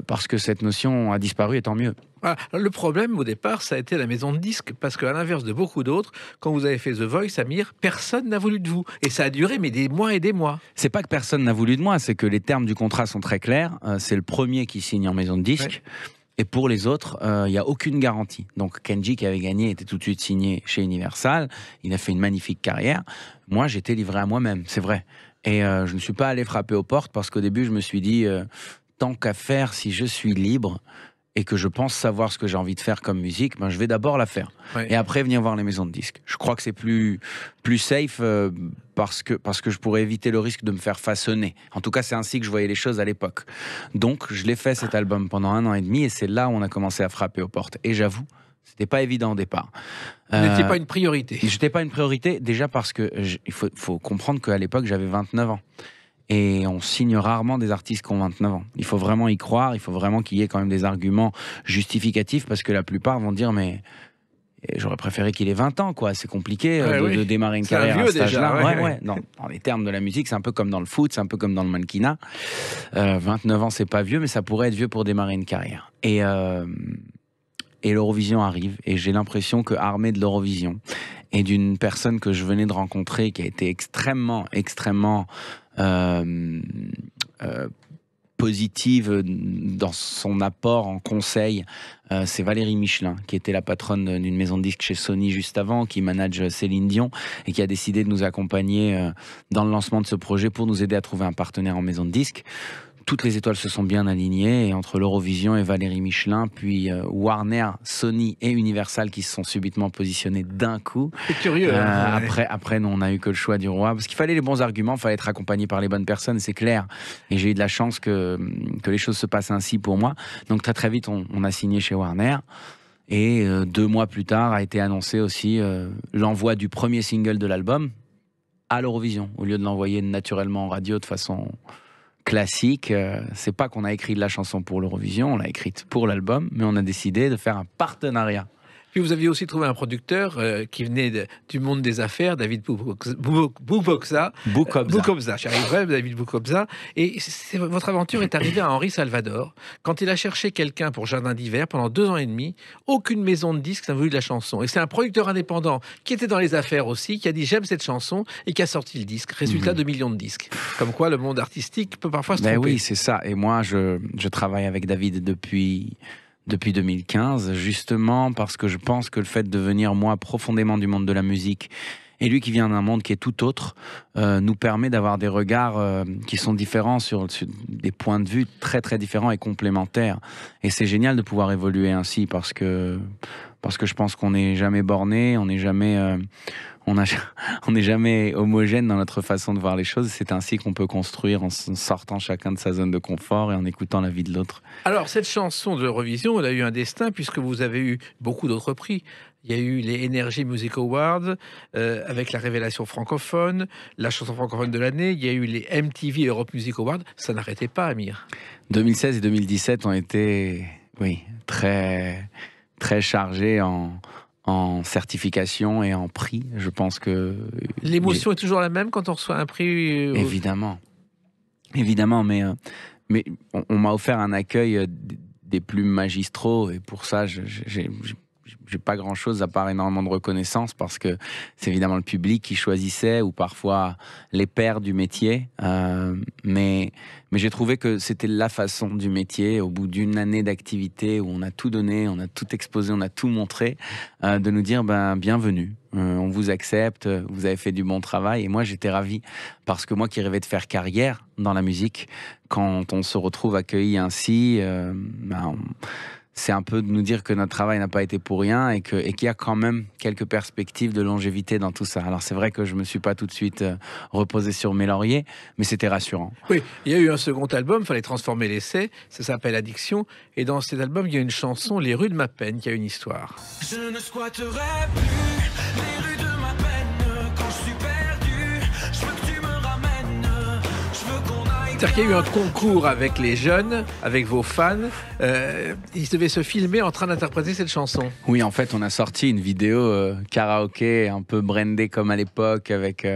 Speaker 3: parce que cette notion a disparu et tant mieux.
Speaker 2: Voilà. Le problème au départ, ça a été la maison de disques, parce qu'à l'inverse de beaucoup d'autres, quand vous avez fait The Voice, Amir, personne n'a voulu de vous. Et ça a duré mais des mois et des mois. C'est
Speaker 3: pas que personne n'a voulu de moi, c'est que les termes du contrat sont très clairs. C'est le premier qui signe en maison de disques. Ouais. Et pour les autres, il n'y a aucune garantie. Donc Kenji, qui avait gagné, était tout de suite signé chez Universal. Il a fait une magnifique carrière. Moi, j'étais livré à moi-même, c'est vrai. Et je ne suis pas allé frapper aux portes parce qu'au début, je me suis dit, tant qu'à faire, si je suis libre et que je pense savoir ce que j'ai envie de faire comme musique, ben, je vais d'abord la faire.
Speaker 2: Ouais.
Speaker 3: Et après venir voir les maisons de disques. Je crois que c'est plus safe parce que je pourrais éviter le risque de me faire façonner. En tout cas, c'est ainsi que je voyais les choses à l'époque. Donc, je l'ai fait cet album pendant 1 an et demi et c'est là où on a commencé à frapper aux portes. Et j'avoue, c'était pas évident au départ.
Speaker 2: Vous n'étiez pas une priorité.
Speaker 3: J'étais pas une priorité, déjà parce que il faut comprendre qu'à l'époque, j'avais 29 ans. Et on signe rarement des artistes qui ont 29 ans. Il faut vraiment y croire, il faut vraiment qu'il y ait quand même des arguments justificatifs, parce que la plupart vont dire, mais j'aurais préféré qu'il ait 20 ans, quoi. C'est compliqué de démarrer une carrière à cet âge-là. Ouais. Non, dans les termes de la musique, c'est un peu comme dans le foot, c'est un peu comme dans le mannequinat. 29 ans, c'est pas vieux, mais ça pourrait être vieux pour démarrer une carrière. Et l'Eurovision arrive, et j'ai l'impression que, armé de l'Eurovision et d'une personne que je venais de rencontrer, qui a été extrêmement positive dans son apport en conseil, c'est Valérie Michelin, qui était la patronne d'une maison de disques chez Sony juste avant, qui manage Céline Dion et qui a décidé de nous accompagner dans le lancement de ce projet pour nous aider à trouver un partenaire en maison de disques. Toutes les étoiles se sont bien alignées, et entre l'Eurovision et Valérie Michelin, puis Warner, Sony et Universal qui se sont subitement positionnés d'un coup.
Speaker 2: C'est curieux.
Speaker 3: Après, nous, on n'a eu que le choix du roi, parce qu'il fallait les bons arguments, il fallait être accompagné par les bonnes personnes, c'est clair. Et j'ai eu de la chance que les choses se passent ainsi pour moi. Donc très très vite, on a signé chez Warner. Et 2 mois plus tard a été annoncé aussi l'envoi du premier single de l'album à l'Eurovision, au lieu de l'envoyer naturellement en radio de façon classique. C'est pas qu'on a écrit de la chanson pour l'Eurovision, on l'a écrite pour l'album, mais on a décidé de faire un partenariat.
Speaker 2: Puis vous aviez aussi trouvé un producteur qui venait du monde des affaires, David Boukobza. J'arriverai, David Boukobza. Et votre aventure est arrivée à Henri Salvador. Quand il a cherché quelqu'un pour Jardin d'hiver, pendant 2 ans et demi, aucune maison de disques n'a voulu de la chanson. Et c'est un producteur indépendant qui était dans les affaires aussi, qui a dit j'aime cette chanson et qui a sorti le disque. Résultat, 2 millions de disques. Comme quoi le monde artistique peut parfois se tromper.
Speaker 3: Oui, c'est ça. Et moi, je travaille avec David depuis 2015, justement parce que je pense que le fait de venir, moi, profondément du monde de la musique, et lui qui vient d'un monde qui est tout autre, nous permet d'avoir des regards qui sont différents sur des points de vue très très différents et complémentaires. Et c'est génial de pouvoir évoluer ainsi, parce que je pense qu'on n'est jamais borné, on n'est jamais homogène dans notre façon de voir les choses. C'est ainsi qu'on peut construire, en sortant chacun de sa zone de confort et en écoutant la vie de l'autre.
Speaker 2: Alors, cette chanson de l'Eurovision, elle a eu un destin, puisque vous avez eu beaucoup d'autres prix. Il y a eu les Energy Music Awards, avec la révélation francophone, la chanson francophone de l'année. Il y a eu les MTV Europe Music Awards. Ça n'arrêtait pas, Amir. 2016
Speaker 3: et 2017 ont été, très, très chargés en certification et en prix. Je pense que
Speaker 2: l'émotion est toujours la même quand on reçoit un prix.
Speaker 3: Évidemment, mais on m'a offert un accueil des plus magistraux, et pour ça, j'ai pas grand chose à part énormément de reconnaissance, parce que c'est évidemment le public qui choisissait, ou parfois les pairs du métier, mais j'ai trouvé que c'était la façon du métier, au bout d'1 année d'activité où on a tout donné, on a tout exposé, on a tout montré, de nous dire bienvenue, on vous accepte, vous avez fait du bon travail. Et moi j'étais ravi, parce que moi qui rêvais de faire carrière dans la musique, quand on se retrouve accueilli ainsi, c'est un peu de nous dire que notre travail n'a pas été pour rien, et qu'il y a quand même quelques perspectives de longévité dans tout ça. Alors c'est vrai que je me suis pas tout de suite reposé sur mes lauriers, mais c'était rassurant.
Speaker 2: Oui, il y a eu un second album, il fallait transformer l'essai, ça s'appelle Addiction, et dans cet album il y a une chanson, Les rues de ma peine, qui a une histoire.
Speaker 4: Je ne squatterai plus les rues de ma peine quand je suis perdu. Je veux que tu me ramènes, je veux qu'on aille.
Speaker 2: C'est-à-dire qu'il y a eu un concours avec les jeunes, avec vos fans. Ils devaient se filmer en train d'interpréter cette chanson.
Speaker 3: Oui, en fait, on a sorti une vidéo karaoké un peu brandée comme à l'époque, avec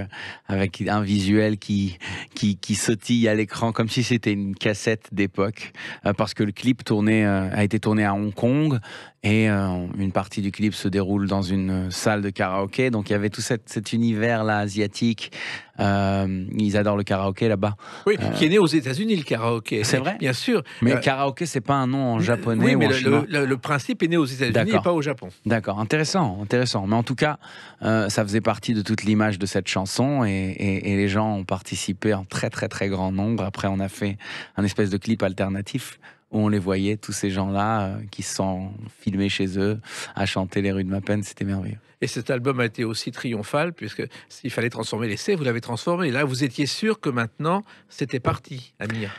Speaker 3: un visuel qui sautille à l'écran comme si c'était une cassette d'époque, parce que le clip a été tourné à Hong Kong, et une partie du clip se déroule dans une salle de karaoké. Donc il y avait tout cet univers-là asiatique. Ils adorent le karaoké là-bas.
Speaker 2: Oui, qui est né aux États-Unis, le karaoké.
Speaker 3: C'est vrai,
Speaker 2: bien sûr.
Speaker 3: Mais karaoké, c'est pas un nom en japonais,
Speaker 2: oui,
Speaker 3: ou
Speaker 2: mais
Speaker 3: en chinois.
Speaker 2: Le principe est né aux États-Unis et pas au Japon.
Speaker 3: D'accord, intéressant. Mais en tout cas, ça faisait partie de toute l'image de cette chanson, et les gens ont participé en très très très grand nombre. Après, on a fait un espèce de clip alternatif où on les voyait, tous ces gens-là qui se sont filmés chez eux, à chanter les rues de ma peine, c'était merveilleux.
Speaker 2: Et cet album a été aussi triomphal, puisque s'il fallait transformer l'essai, vous l'avez transformé. Et là, vous étiez sûr que maintenant, c'était parti, Amir.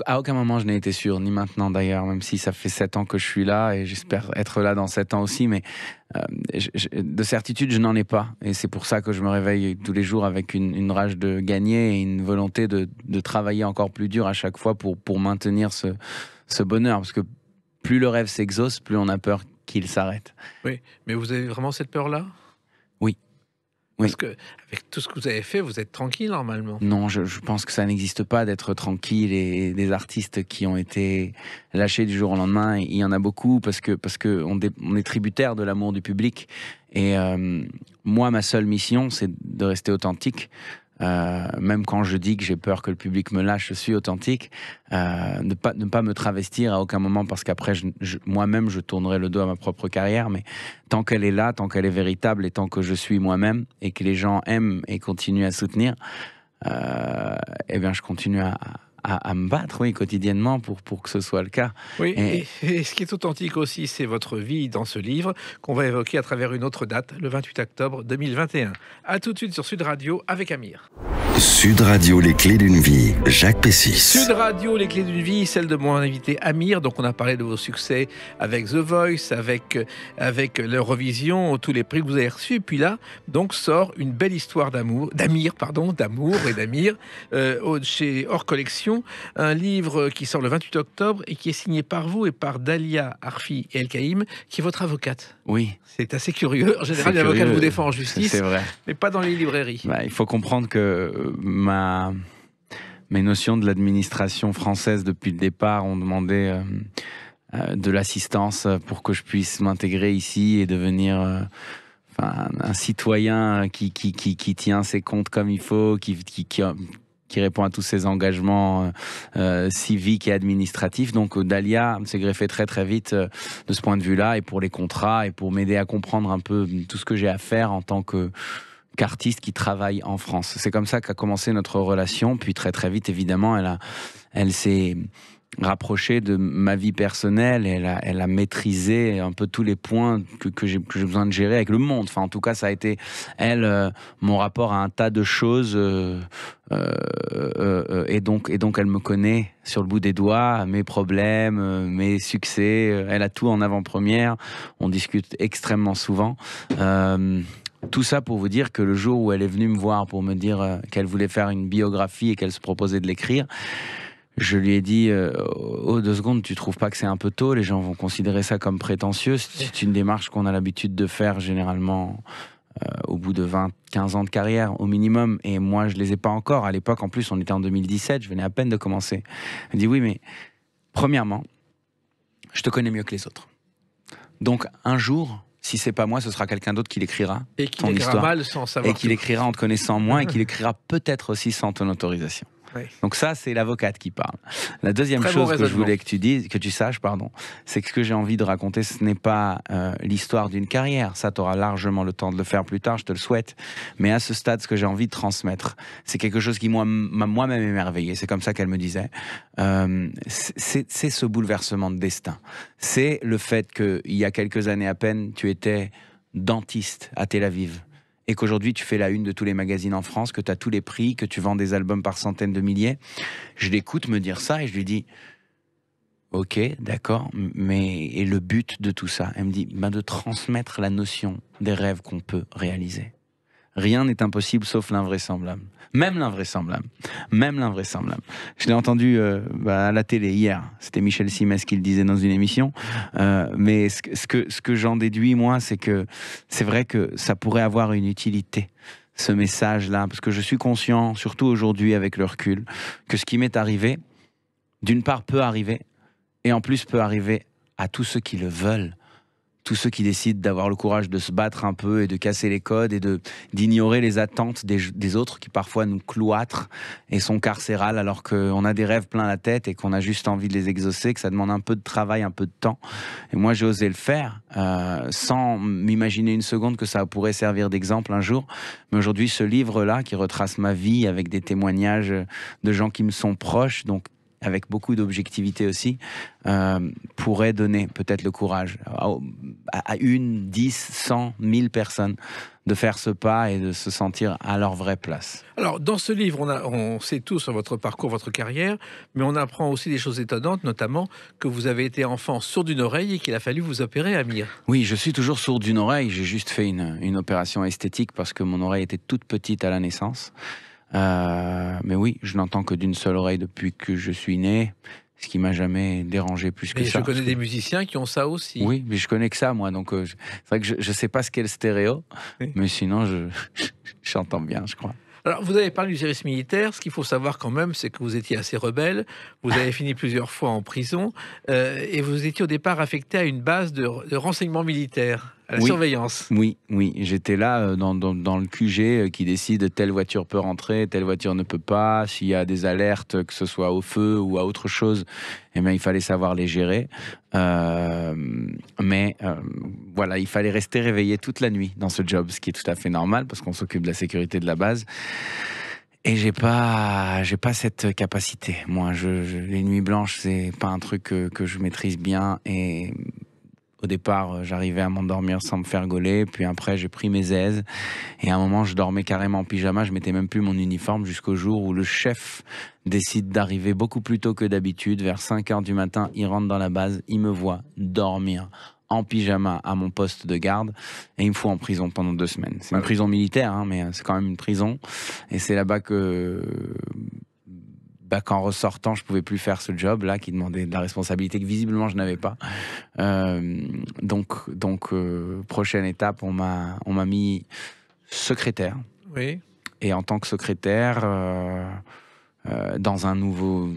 Speaker 3: À aucun moment, je n'ai été sûr, ni maintenant d'ailleurs, même si ça fait 7 ans que je suis là, et j'espère être là dans 7 ans aussi, mais de certitude, je n'en ai pas. Et c'est pour ça que je me réveille tous les jours avec une rage de gagner et une volonté de travailler encore plus dur à chaque fois pour maintenir ce bonheur. Parce que plus le rêve s'exauce, plus on a peur qu'il s'arrête.
Speaker 2: Oui, mais vous avez vraiment cette peur-là?
Speaker 3: Oui.
Speaker 2: Parce que avec tout ce que vous avez fait, vous êtes tranquille normalement.
Speaker 3: Non, je pense que ça n'existe pas d'être tranquille, et des artistes qui ont été lâchés du jour au lendemain, il y en a beaucoup parce que on est tributaire de l'amour du public. Et moi, ma seule mission, c'est de rester authentique. Même quand je dis que j'ai peur que le public me lâche, je suis authentique. Ne pas me travestir à aucun moment, parce qu'après, moi-même, je tournerai le dos à ma propre carrière. Mais tant qu'elle est là, tant qu'elle est véritable, et tant que je suis moi-même, et que les gens aiment et continuent à soutenir, eh bien, je continue à me battre, oui, quotidiennement pour que ce soit le cas.
Speaker 2: Oui, et ce qui est authentique aussi, c'est votre vie dans ce livre qu'on va évoquer à travers une autre date, le 28 octobre 2021. À tout de suite sur Sud Radio avec Amir.
Speaker 1: Sud Radio, les clés d'une vie, Jacques Pessis.
Speaker 2: Sud Radio, les clés d'une vie, celle de mon invité Amir. Donc on a parlé de vos succès avec The Voice, avec l'Eurovision, tous les prix que vous avez reçus. Et puis là, donc sort une belle histoire d'amour et d'Amir, chez Hors Collection, un livre qui sort le 28 octobre et qui est signé par vous et par Dalia Arfi El Kaïm, qui est votre avocate.
Speaker 3: Oui.
Speaker 2: C'est assez curieux. En général, l'avocat vous défend en justice,
Speaker 3: c'est vrai,
Speaker 2: mais pas dans les librairies.
Speaker 3: Il faut comprendre que mes notions de l'administration française depuis le départ ont demandé de l'assistance pour que je puisse m'intégrer ici et devenir un citoyen qui tient ses comptes comme il faut, qui répond à tous ses engagements civiques et administratifs. Donc Dalia s'est greffée très très vite de ce point de vue-là, et pour les contrats, et pour m'aider à comprendre un peu tout ce que j'ai à faire en tant qu'artiste qui travaille en France. C'est comme ça qu'a commencé notre relation. Puis très très vite, évidemment, elle s'est rapprochée de ma vie personnelle, et elle a maîtrisé un peu tous les points que j'ai besoin de gérer avec le monde. Enfin, en tout cas, ça a été, mon rapport à un tas de choses, et donc elle me connaît sur le bout des doigts, mes problèmes, mes succès, elle a tout en avant-première, on discute extrêmement souvent. Tout ça pour vous dire que le jour où elle est venue me voir pour me dire qu'elle voulait faire une biographie et qu'elle se proposait de l'écrire, je lui ai dit, 2 secondes, tu trouves pas que c'est un peu tôt? Les gens vont considérer ça comme prétentieux. C'est une démarche qu'on a l'habitude de faire généralement au bout de 15 ans de carrière au minimum. Et moi, je les ai pas encore. À l'époque, en plus, on était en 2017, je venais à peine de commencer. Elle dit, oui, mais premièrement, je te connais mieux que les autres. Donc, un jour, si c'est pas moi, ce sera quelqu'un d'autre qui l'écrira.
Speaker 2: Et qui l'écrira mal sans savoir.
Speaker 3: Et qui l'écrira en te connaissant moins, et qui l'écrira peut-être aussi sans ton autorisation.
Speaker 2: Oui.
Speaker 3: Donc ça, c'est l'avocate qui parle. La deuxième chose que je voulais que tu saches, c'est que ce que j'ai envie de raconter, ce n'est pas l'histoire d'une carrière. Ça, tu auras largement le temps de le faire plus tard, je te le souhaite. Mais à ce stade, ce que j'ai envie de transmettre, c'est quelque chose qui m'a moi-même émerveillé. C'est comme ça qu'elle me disait. C'est ce bouleversement de destin. C'est le fait qu'il y a quelques années à peine, tu étais dentiste à Tel Aviv, et qu'aujourd'hui tu fais la une de tous les magazines en France, que tu as tous les prix, que tu vends des albums par centaines de milliers. Je l'écoute me dire ça et je lui dis, ok, d'accord, mais et le but de tout ça? Elle me dit, de transmettre la notion des rêves qu'on peut réaliser. Rien n'est impossible sauf l'invraisemblable. Même l'invraisemblable. Même l'invraisemblable. Je l'ai entendu à la télé hier. C'était Michel Simès qui le disait dans une émission. Mais ce que j'en déduis, moi, c'est que c'est vrai que ça pourrait avoir une utilité, ce message-là. Parce que je suis conscient, surtout aujourd'hui avec le recul, que ce qui m'est arrivé, d'une part peut arriver, et en plus peut arriver à tous ceux qui le veulent. Tous ceux qui décident d'avoir le courage de se battre un peu et de casser les codes et d'ignorer les attentes des autres qui parfois nous cloîtrent et sont carcérales, alors qu'on a des rêves plein la tête et qu'on a juste envie de les exaucer, que ça demande un peu de travail, un peu de temps. Et moi, j'ai osé le faire sans m'imaginer une seconde que ça pourrait servir d'exemple un jour. Mais aujourd'hui, ce livre-là qui retrace ma vie avec des témoignages de gens qui me sont proches, donc avec beaucoup d'objectivité aussi, pourrait donner peut-être le courage à 1, 10, 100, 1000 personnes de faire ce pas et de se sentir à leur vraie place.
Speaker 2: Alors, dans ce livre, on sait tout sur votre parcours, votre carrière, mais on apprend aussi des choses étonnantes, notamment que vous avez été enfant sourd d'une oreille et qu'il a fallu vous opérer, Amir.
Speaker 3: Oui, je suis toujours sourd d'une oreille. J'ai juste fait une opération esthétique parce que mon oreille était toute petite à la naissance. Mais oui, je n'entends que d'une seule oreille depuis que je suis né, ce qui m'a jamais dérangé plus que
Speaker 2: Mais
Speaker 3: ça.
Speaker 2: je connais des musiciens qui ont ça aussi.
Speaker 3: Oui, mais je connais que ça, moi. Donc, c'est vrai que je sais pas ce qu'est le stéréo,
Speaker 2: Oui.
Speaker 3: mais sinon, j'entends bien, je crois.
Speaker 2: Alors, vous avez parlé du service militaire. Ce qu'il faut savoir quand même, c'est que vous étiez assez rebelle. Vous avez fini plusieurs fois en prison. Et vous étiez au départ affecté à une base de renseignement militaire, à la
Speaker 3: Oui.
Speaker 2: surveillance.
Speaker 3: Oui, j'étais là dans le QG qui décide telle voiture peut rentrer, telle voiture ne peut pas. S'il y a des alertes, que ce soit au feu ou à autre chose, eh bien, il fallait savoir les gérer. Mais voilà, il fallait rester réveillé toute la nuit dans ce job, ce qui est tout à fait normal parce qu'on s'occupe de la sécurité de la base. Et j'ai pas cette capacité. Moi, les nuits blanches, c'est pas un truc que je maîtrise bien. Et au départ, j'arrivais à m'endormir sans me faire gauler. Puis après, j'ai pris mes aises. Et à un moment, je dormais carrément en pyjama. Je mettais même plus mon uniforme jusqu'au jour où le chef décide d'arriver beaucoup plus tôt que d'habitude. Vers 5h du matin, il rentre dans la base. Il me voit dormir en pyjama à mon poste de garde. Et il me fout en prison pendant 2 semaines. C'est une prison militaire, hein, mais c'est quand même une prison. Et c'est là-bas que... qu'en ressortant, je pouvais plus faire ce job-là qui demandait de la responsabilité que visiblement je n'avais pas. Donc, prochaine étape, on m'a mis secrétaire.
Speaker 2: Oui.
Speaker 3: Et en tant que secrétaire, dans un nouveau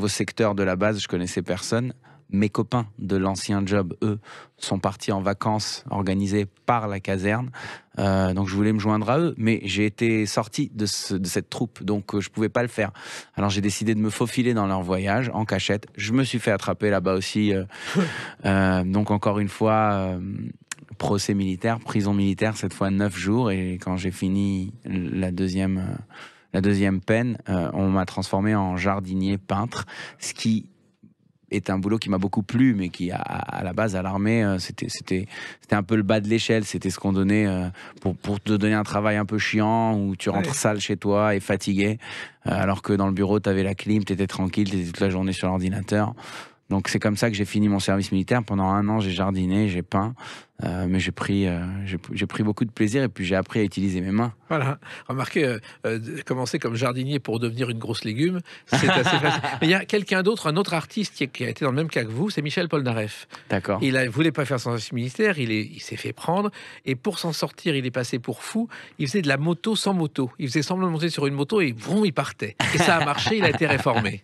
Speaker 3: secteur de la base, je connaissais personne. Mes copains de l'ancien job, eux, sont partis en vacances organisées par la caserne. Donc je voulais me joindre à eux, mais j'ai été sorti de cette troupe, donc je pouvais pas le faire. Alors j'ai décidé de me faufiler dans leur voyage, en cachette. Je me suis fait attraper là-bas aussi. Donc encore une fois, procès militaire, prison militaire, cette fois 9 jours. Et quand j'ai fini la deuxième peine, on m'a transformé en jardinier peintre, ce qui est un boulot qui m'a beaucoup plu, mais qui à la base à l'armée c'était un peu le bas de l'échelle. C'était ce qu'on donnait pour te donner un travail un peu chiant où tu rentres sale chez toi et fatigué, alors que dans le bureau t'avais la clim, t'étais tranquille, t'étais toute la journée sur l'ordinateur. Donc c'est comme ça que j'ai fini mon service militaire. Pendant 1 an, j'ai jardiné, j'ai peint, mais j'ai pris beaucoup de plaisir et puis j'ai appris à utiliser mes mains.
Speaker 2: Voilà. Remarquez, commencer comme jardinier pour devenir une grosse légume, c'est assez facile. Mais il y a quelqu'un d'autre, un autre artiste qui a été dans le même cas que vous, c'est Michel Polnareff.
Speaker 3: D'accord.
Speaker 2: Il ne voulait pas faire son service militaire, il s'est fait prendre, et pour s'en sortir, il est passé pour fou. Il faisait de la moto sans moto. Il faisait semblant de monter sur une moto et vroom, il partait. Et ça a marché, il a été réformé.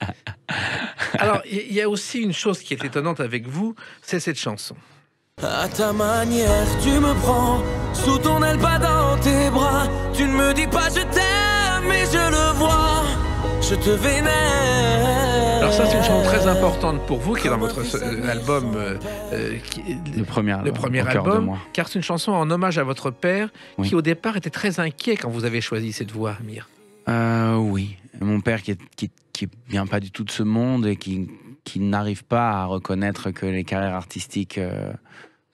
Speaker 2: Alors, il y a aussi une chose qui est étonnante avec vous, c'est cette chanson.
Speaker 4: À ta manière, tu me prends sous ton aile, pas dans tes bras. Tu ne me dis pas je t'aime, mais je le vois. Je te vénère.
Speaker 2: Alors ça, c'est une chanson très importante pour vous, qui est dans votre album,
Speaker 3: Le premier
Speaker 2: premier
Speaker 3: Au cœur de
Speaker 2: album,
Speaker 3: moi.
Speaker 2: car c'est une chanson en hommage à votre père,
Speaker 3: Oui.
Speaker 2: qui au départ était très inquiet quand vous avez choisi cette voix, Amir.
Speaker 3: Oui, mon père qui vient pas du tout de ce monde et qui n'arrive pas à reconnaître que les carrières artistiques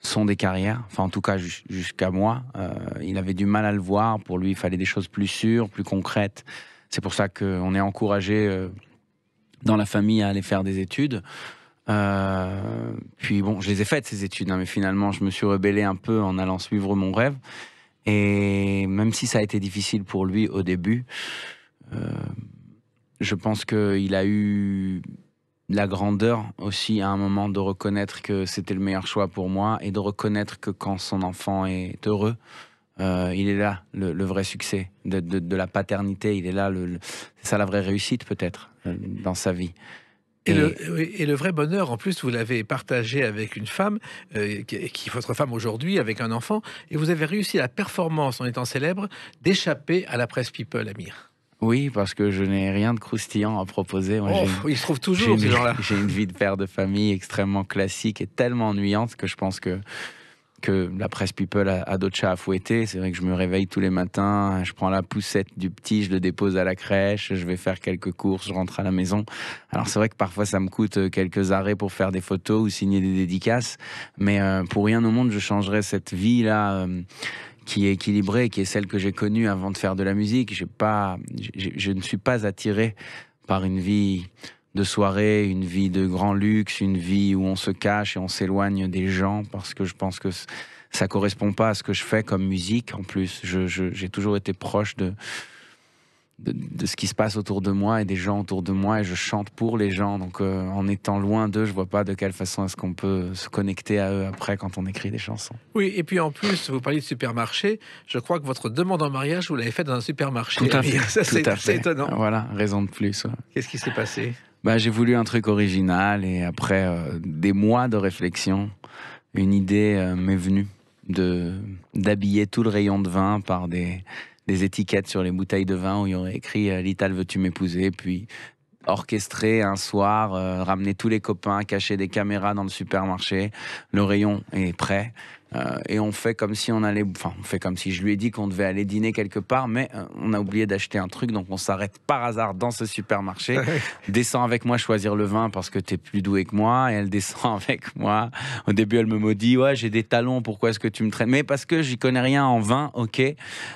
Speaker 3: sont des carrières, enfin en tout cas jusqu'à moi, il avait du mal à le voir. Pour lui, il fallait des choses plus sûres, plus concrètes. C'est pour ça qu'on est encouragé dans la famille à aller faire des études. Puis bon, je les ai faites ces études, hein, mais finalement je me suis rebellé un peu en allant suivre mon rêve. Et même si ça a été difficile pour lui au début, je pense qu'il a eu la grandeur aussi à un moment de reconnaître que c'était le meilleur choix pour moi et de reconnaître que quand son enfant est heureux, il est là le vrai succès de la paternité. Il est là, c'est ça la vraie réussite peut-être dans sa vie.
Speaker 2: Et le vrai bonheur, en plus, vous l'avez partagé avec une femme, qui est votre femme aujourd'hui, avec un enfant, et vous avez réussi la performance, en étant célèbre, d'échapper à la presse People, Amir.
Speaker 3: Oui, parce que je n'ai rien de croustillant à proposer. Moi,
Speaker 2: il se trouve toujours, ces gens-là.
Speaker 3: J'ai une vie de père de famille extrêmement classique et tellement ennuyante que je pense que que la presse people a d'autres chats à fouetter. C'est vrai que je me réveille tous les matins, je prends la poussette du petit, je le dépose à la crèche, je vais faire quelques courses, je rentre à la maison. Alors c'est vrai que parfois ça me coûte quelques arrêts pour faire des photos ou signer des dédicaces, mais pour rien au monde je changerais cette vie-là qui est équilibrée, qui est celle que j'ai connue avant de faire de la musique. Je ne suis pas attiré par une vie de soirée, une vie de grand luxe, une vie où on se cache et on s'éloigne des gens, parce que je pense que ça correspond pas à ce que je fais comme musique. En plus, j'ai toujours été proche de ce qui se passe autour de moi et des gens autour de moi, et je chante pour les gens. Donc en étant loin d'eux, je vois pas de quelle façon est-ce qu'on peut se connecter à eux après quand on écrit des chansons.
Speaker 2: Oui, et puis en plus, vous parliez de supermarché. Je crois que votre demande en mariage, vous l'avez faite dans un supermarché.
Speaker 3: Tout à fait.
Speaker 2: Ça, c'est étonnant.
Speaker 3: Voilà, raison de plus. Ouais.
Speaker 2: Qu'est-ce qui s'est passé?
Speaker 3: J'ai voulu un truc original, et après des mois de réflexion, une idée m'est venue d'habiller tout le rayon de vin par des étiquettes sur les bouteilles de vin où il y aurait écrit « Lital, veux-tu m'épouser ?» Puis orchestrer un soir, ramener tous les copains, cacher des caméras dans le supermarché, le rayon est prêt. Et on fait comme si je lui ai dit qu'on devait aller dîner quelque part, mais on a oublié d'acheter un truc, donc on s'arrête par hasard dans ce supermarché, descend avec moi choisir le vin parce que t'es plus doué que moi, et elle descend avec moi. Au début, elle me maudit, ouais, j'ai des talons, pourquoi est-ce que tu me traînes? Mais parce que j'y connais rien en vin, ok.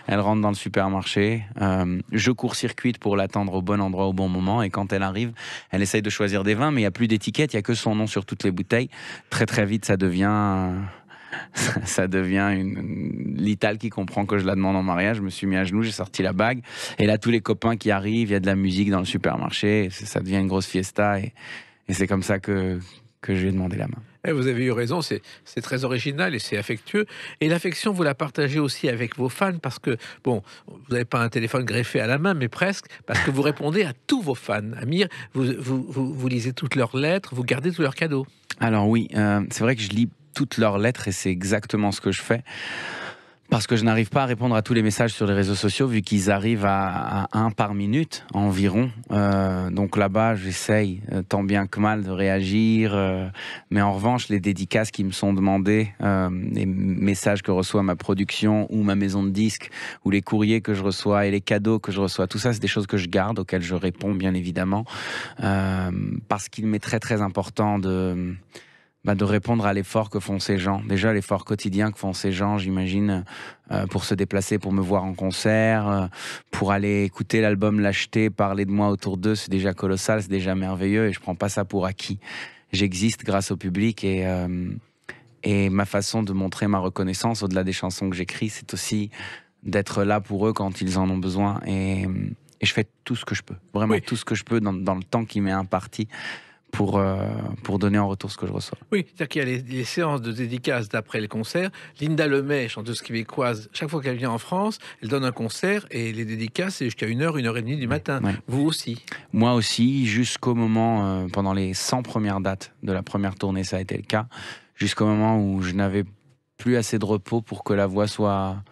Speaker 3: Elle rentre dans le supermarché, je court-circuite pour l'attendre au bon endroit au bon moment, et quand elle arrive, elle essaye de choisir des vins, mais il n'y a plus d'étiquette, il n'y a que son nom sur toutes les bouteilles. Très très vite, ça devient une Lital qui comprend que je la demande en mariage. Je me suis mis à genoux, j'ai sorti la bague, et là tous les copains qui arrivent, il y a de la musique dans le supermarché, ça devient une grosse fiesta, et c'est comme ça que je lui ai demandé la main.
Speaker 2: Et vous avez eu raison, c'est très original et c'est affectueux. Et l'affection, vous la partagez aussi avec vos fans, parce que, bon, vous n'avez pas un téléphone greffé à la main, mais presque, parce que vous répondez à tous vos fans. Amir, vous lisez toutes leurs lettres, vous gardez tous leurs cadeaux.
Speaker 3: Alors oui, c'est vrai que je lis toutes leurs lettres, et c'est exactement ce que je fais, parce que je n'arrive pas à répondre à tous les messages sur les réseaux sociaux, vu qu'ils arrivent à un par minute environ. Donc là-bas, j'essaye tant bien que mal de réagir, mais en revanche, les dédicaces qui me sont demandées, les messages que reçoit ma production ou ma maison de disques, ou les courriers que je reçois et les cadeaux que je reçois, tout ça, c'est des choses que je garde, auxquelles je réponds bien évidemment, parce qu'il m'est très très important de répondre à l'effort que font ces gens. Déjà, l'effort quotidien que font ces gens, j'imagine, pour se déplacer, pour me voir en concert, pour aller écouter l'album, l'acheter, parler de moi autour d'eux, c'est déjà colossal, c'est déjà merveilleux, et je prends pas ça pour acquis. J'existe grâce au public, et ma façon de montrer ma reconnaissance, au-delà des chansons que j'écris, c'est aussi d'être là pour eux quand ils en ont besoin, et je fais tout ce que je peux, vraiment tout ce que je peux dans le temps qui m'est imparti, pour donner en retour ce que je reçois.
Speaker 2: Oui, c'est-à-dire qu'il y a les séances de dédicaces d'après le concert. Linda Lemay, chanteuse québécoise, chaque fois qu'elle vient en France, elle donne un concert, et les dédicaces, c'est jusqu'à 1h, 1h30 du matin. Ouais. Vous aussi?
Speaker 3: Moi aussi, jusqu'au moment, pendant les 100 premières dates de la première tournée, ça a été le cas, jusqu'au moment où je n'avais plus assez de repos pour que la voix soit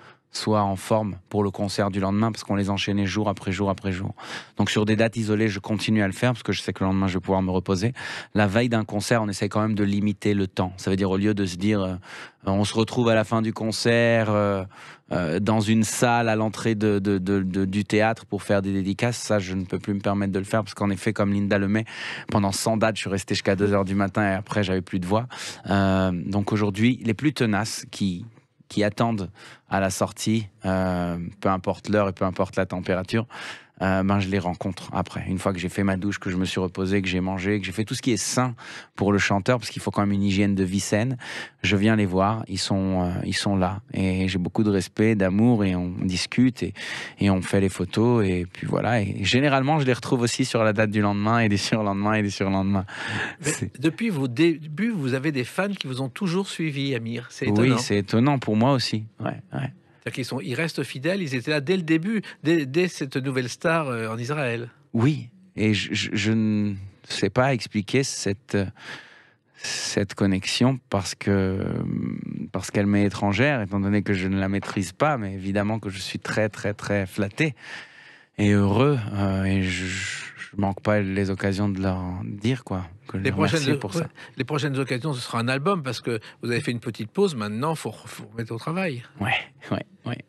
Speaker 3: en forme pour le concert du lendemain, parce qu'on les enchaînait jour après jour après jour. Donc sur des dates isolées, je continue à le faire, parce que je sais que le lendemain, je vais pouvoir me reposer. La veille d'un concert, on essaie quand même de limiter le temps. Ça veut dire, au lieu de se dire, on se retrouve à la fin du concert, dans une salle à l'entrée du théâtre pour faire des dédicaces, ça, je ne peux plus me permettre de le faire, parce qu'en effet, comme Linda Lemay, pendant 100 dates, je suis resté jusqu'à 2h du matin, et après, j'avais plus de voix. Donc aujourd'hui, les plus tenaces qui attendent à la sortie, peu importe l'heure et peu importe la température, je les rencontre après. Une fois que j'ai fait ma douche, que je me suis reposé, que j'ai mangé, que j'ai fait tout ce qui est sain pour le chanteur, parce qu'il faut quand même une hygiène de vie saine, je viens les voir, ils sont là. Et j'ai beaucoup de respect, d'amour, et on discute, et on fait les photos, et puis voilà. Et généralement, je les retrouve aussi sur la date du lendemain, et des surlendemains, et des surlendemains.
Speaker 2: Depuis vos débuts, vous avez des fans qui vous ont toujours suivi, Amir. C'est étonnant.
Speaker 3: Oui, c'est étonnant pour moi aussi. Ouais.
Speaker 2: C'est-à-dire ils restent fidèles, ils étaient là dès le début, dès cette nouvelle star en Israël.
Speaker 3: Oui, et je ne sais pas expliquer cette connexion, parce qu'elle m'est étrangère, étant donné que je ne la maîtrise pas, mais évidemment que je suis très très très flatté. et heureux. Et je manque pas les occasions de leur dire quoi. Que
Speaker 2: Les
Speaker 3: leur remercier
Speaker 2: prochaines,
Speaker 3: pour ça.
Speaker 2: les prochaines occasions, ce sera un album parce que vous avez fait une petite pause. Maintenant, il faut remettre au travail.
Speaker 3: Ouais.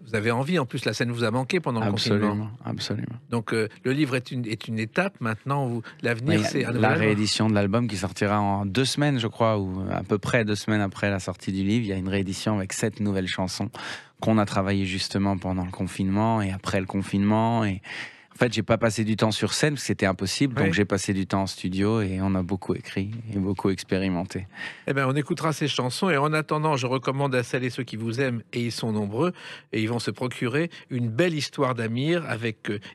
Speaker 2: Vous avez envie. En plus, la scène vous a manqué pendant le confinement.
Speaker 3: Absolument.
Speaker 2: Donc, le livre est une étape. Maintenant, l'avenir,
Speaker 3: Oui,
Speaker 2: c'est un nouvel
Speaker 3: la
Speaker 2: album.
Speaker 3: réédition de l'album qui sortira en 2 semaines, je crois, ou à peu près 2 semaines après la sortie du livre. Il y a une réédition avec 7 nouvelles chansons qu'on a travaillées justement pendant le confinement et après le confinement. Et en fait, j'ai pas passé du temps sur scène parce que c'était impossible. Donc,
Speaker 2: Oui.
Speaker 3: j'ai passé du temps en studio et on a beaucoup écrit et beaucoup expérimenté.
Speaker 2: Eh bien, on écoutera ces chansons. Et en attendant, je recommande à celles et ceux qui vous aiment, et ils sont nombreux, et ils vont se procurer une belle histoire d'Amir,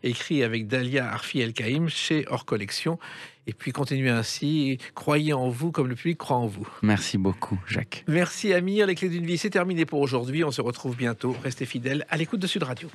Speaker 2: écrit avec Dalia Arfi El Kaïm chez Hors Collection. Et puis, continuez ainsi. Croyez en vous comme le public croit en vous.
Speaker 3: Merci beaucoup, Jacques.
Speaker 2: Merci Amir. Les clés d'une vie, c'est terminé pour aujourd'hui. On se retrouve bientôt. Restez fidèles à l'écoute de Sud Radio.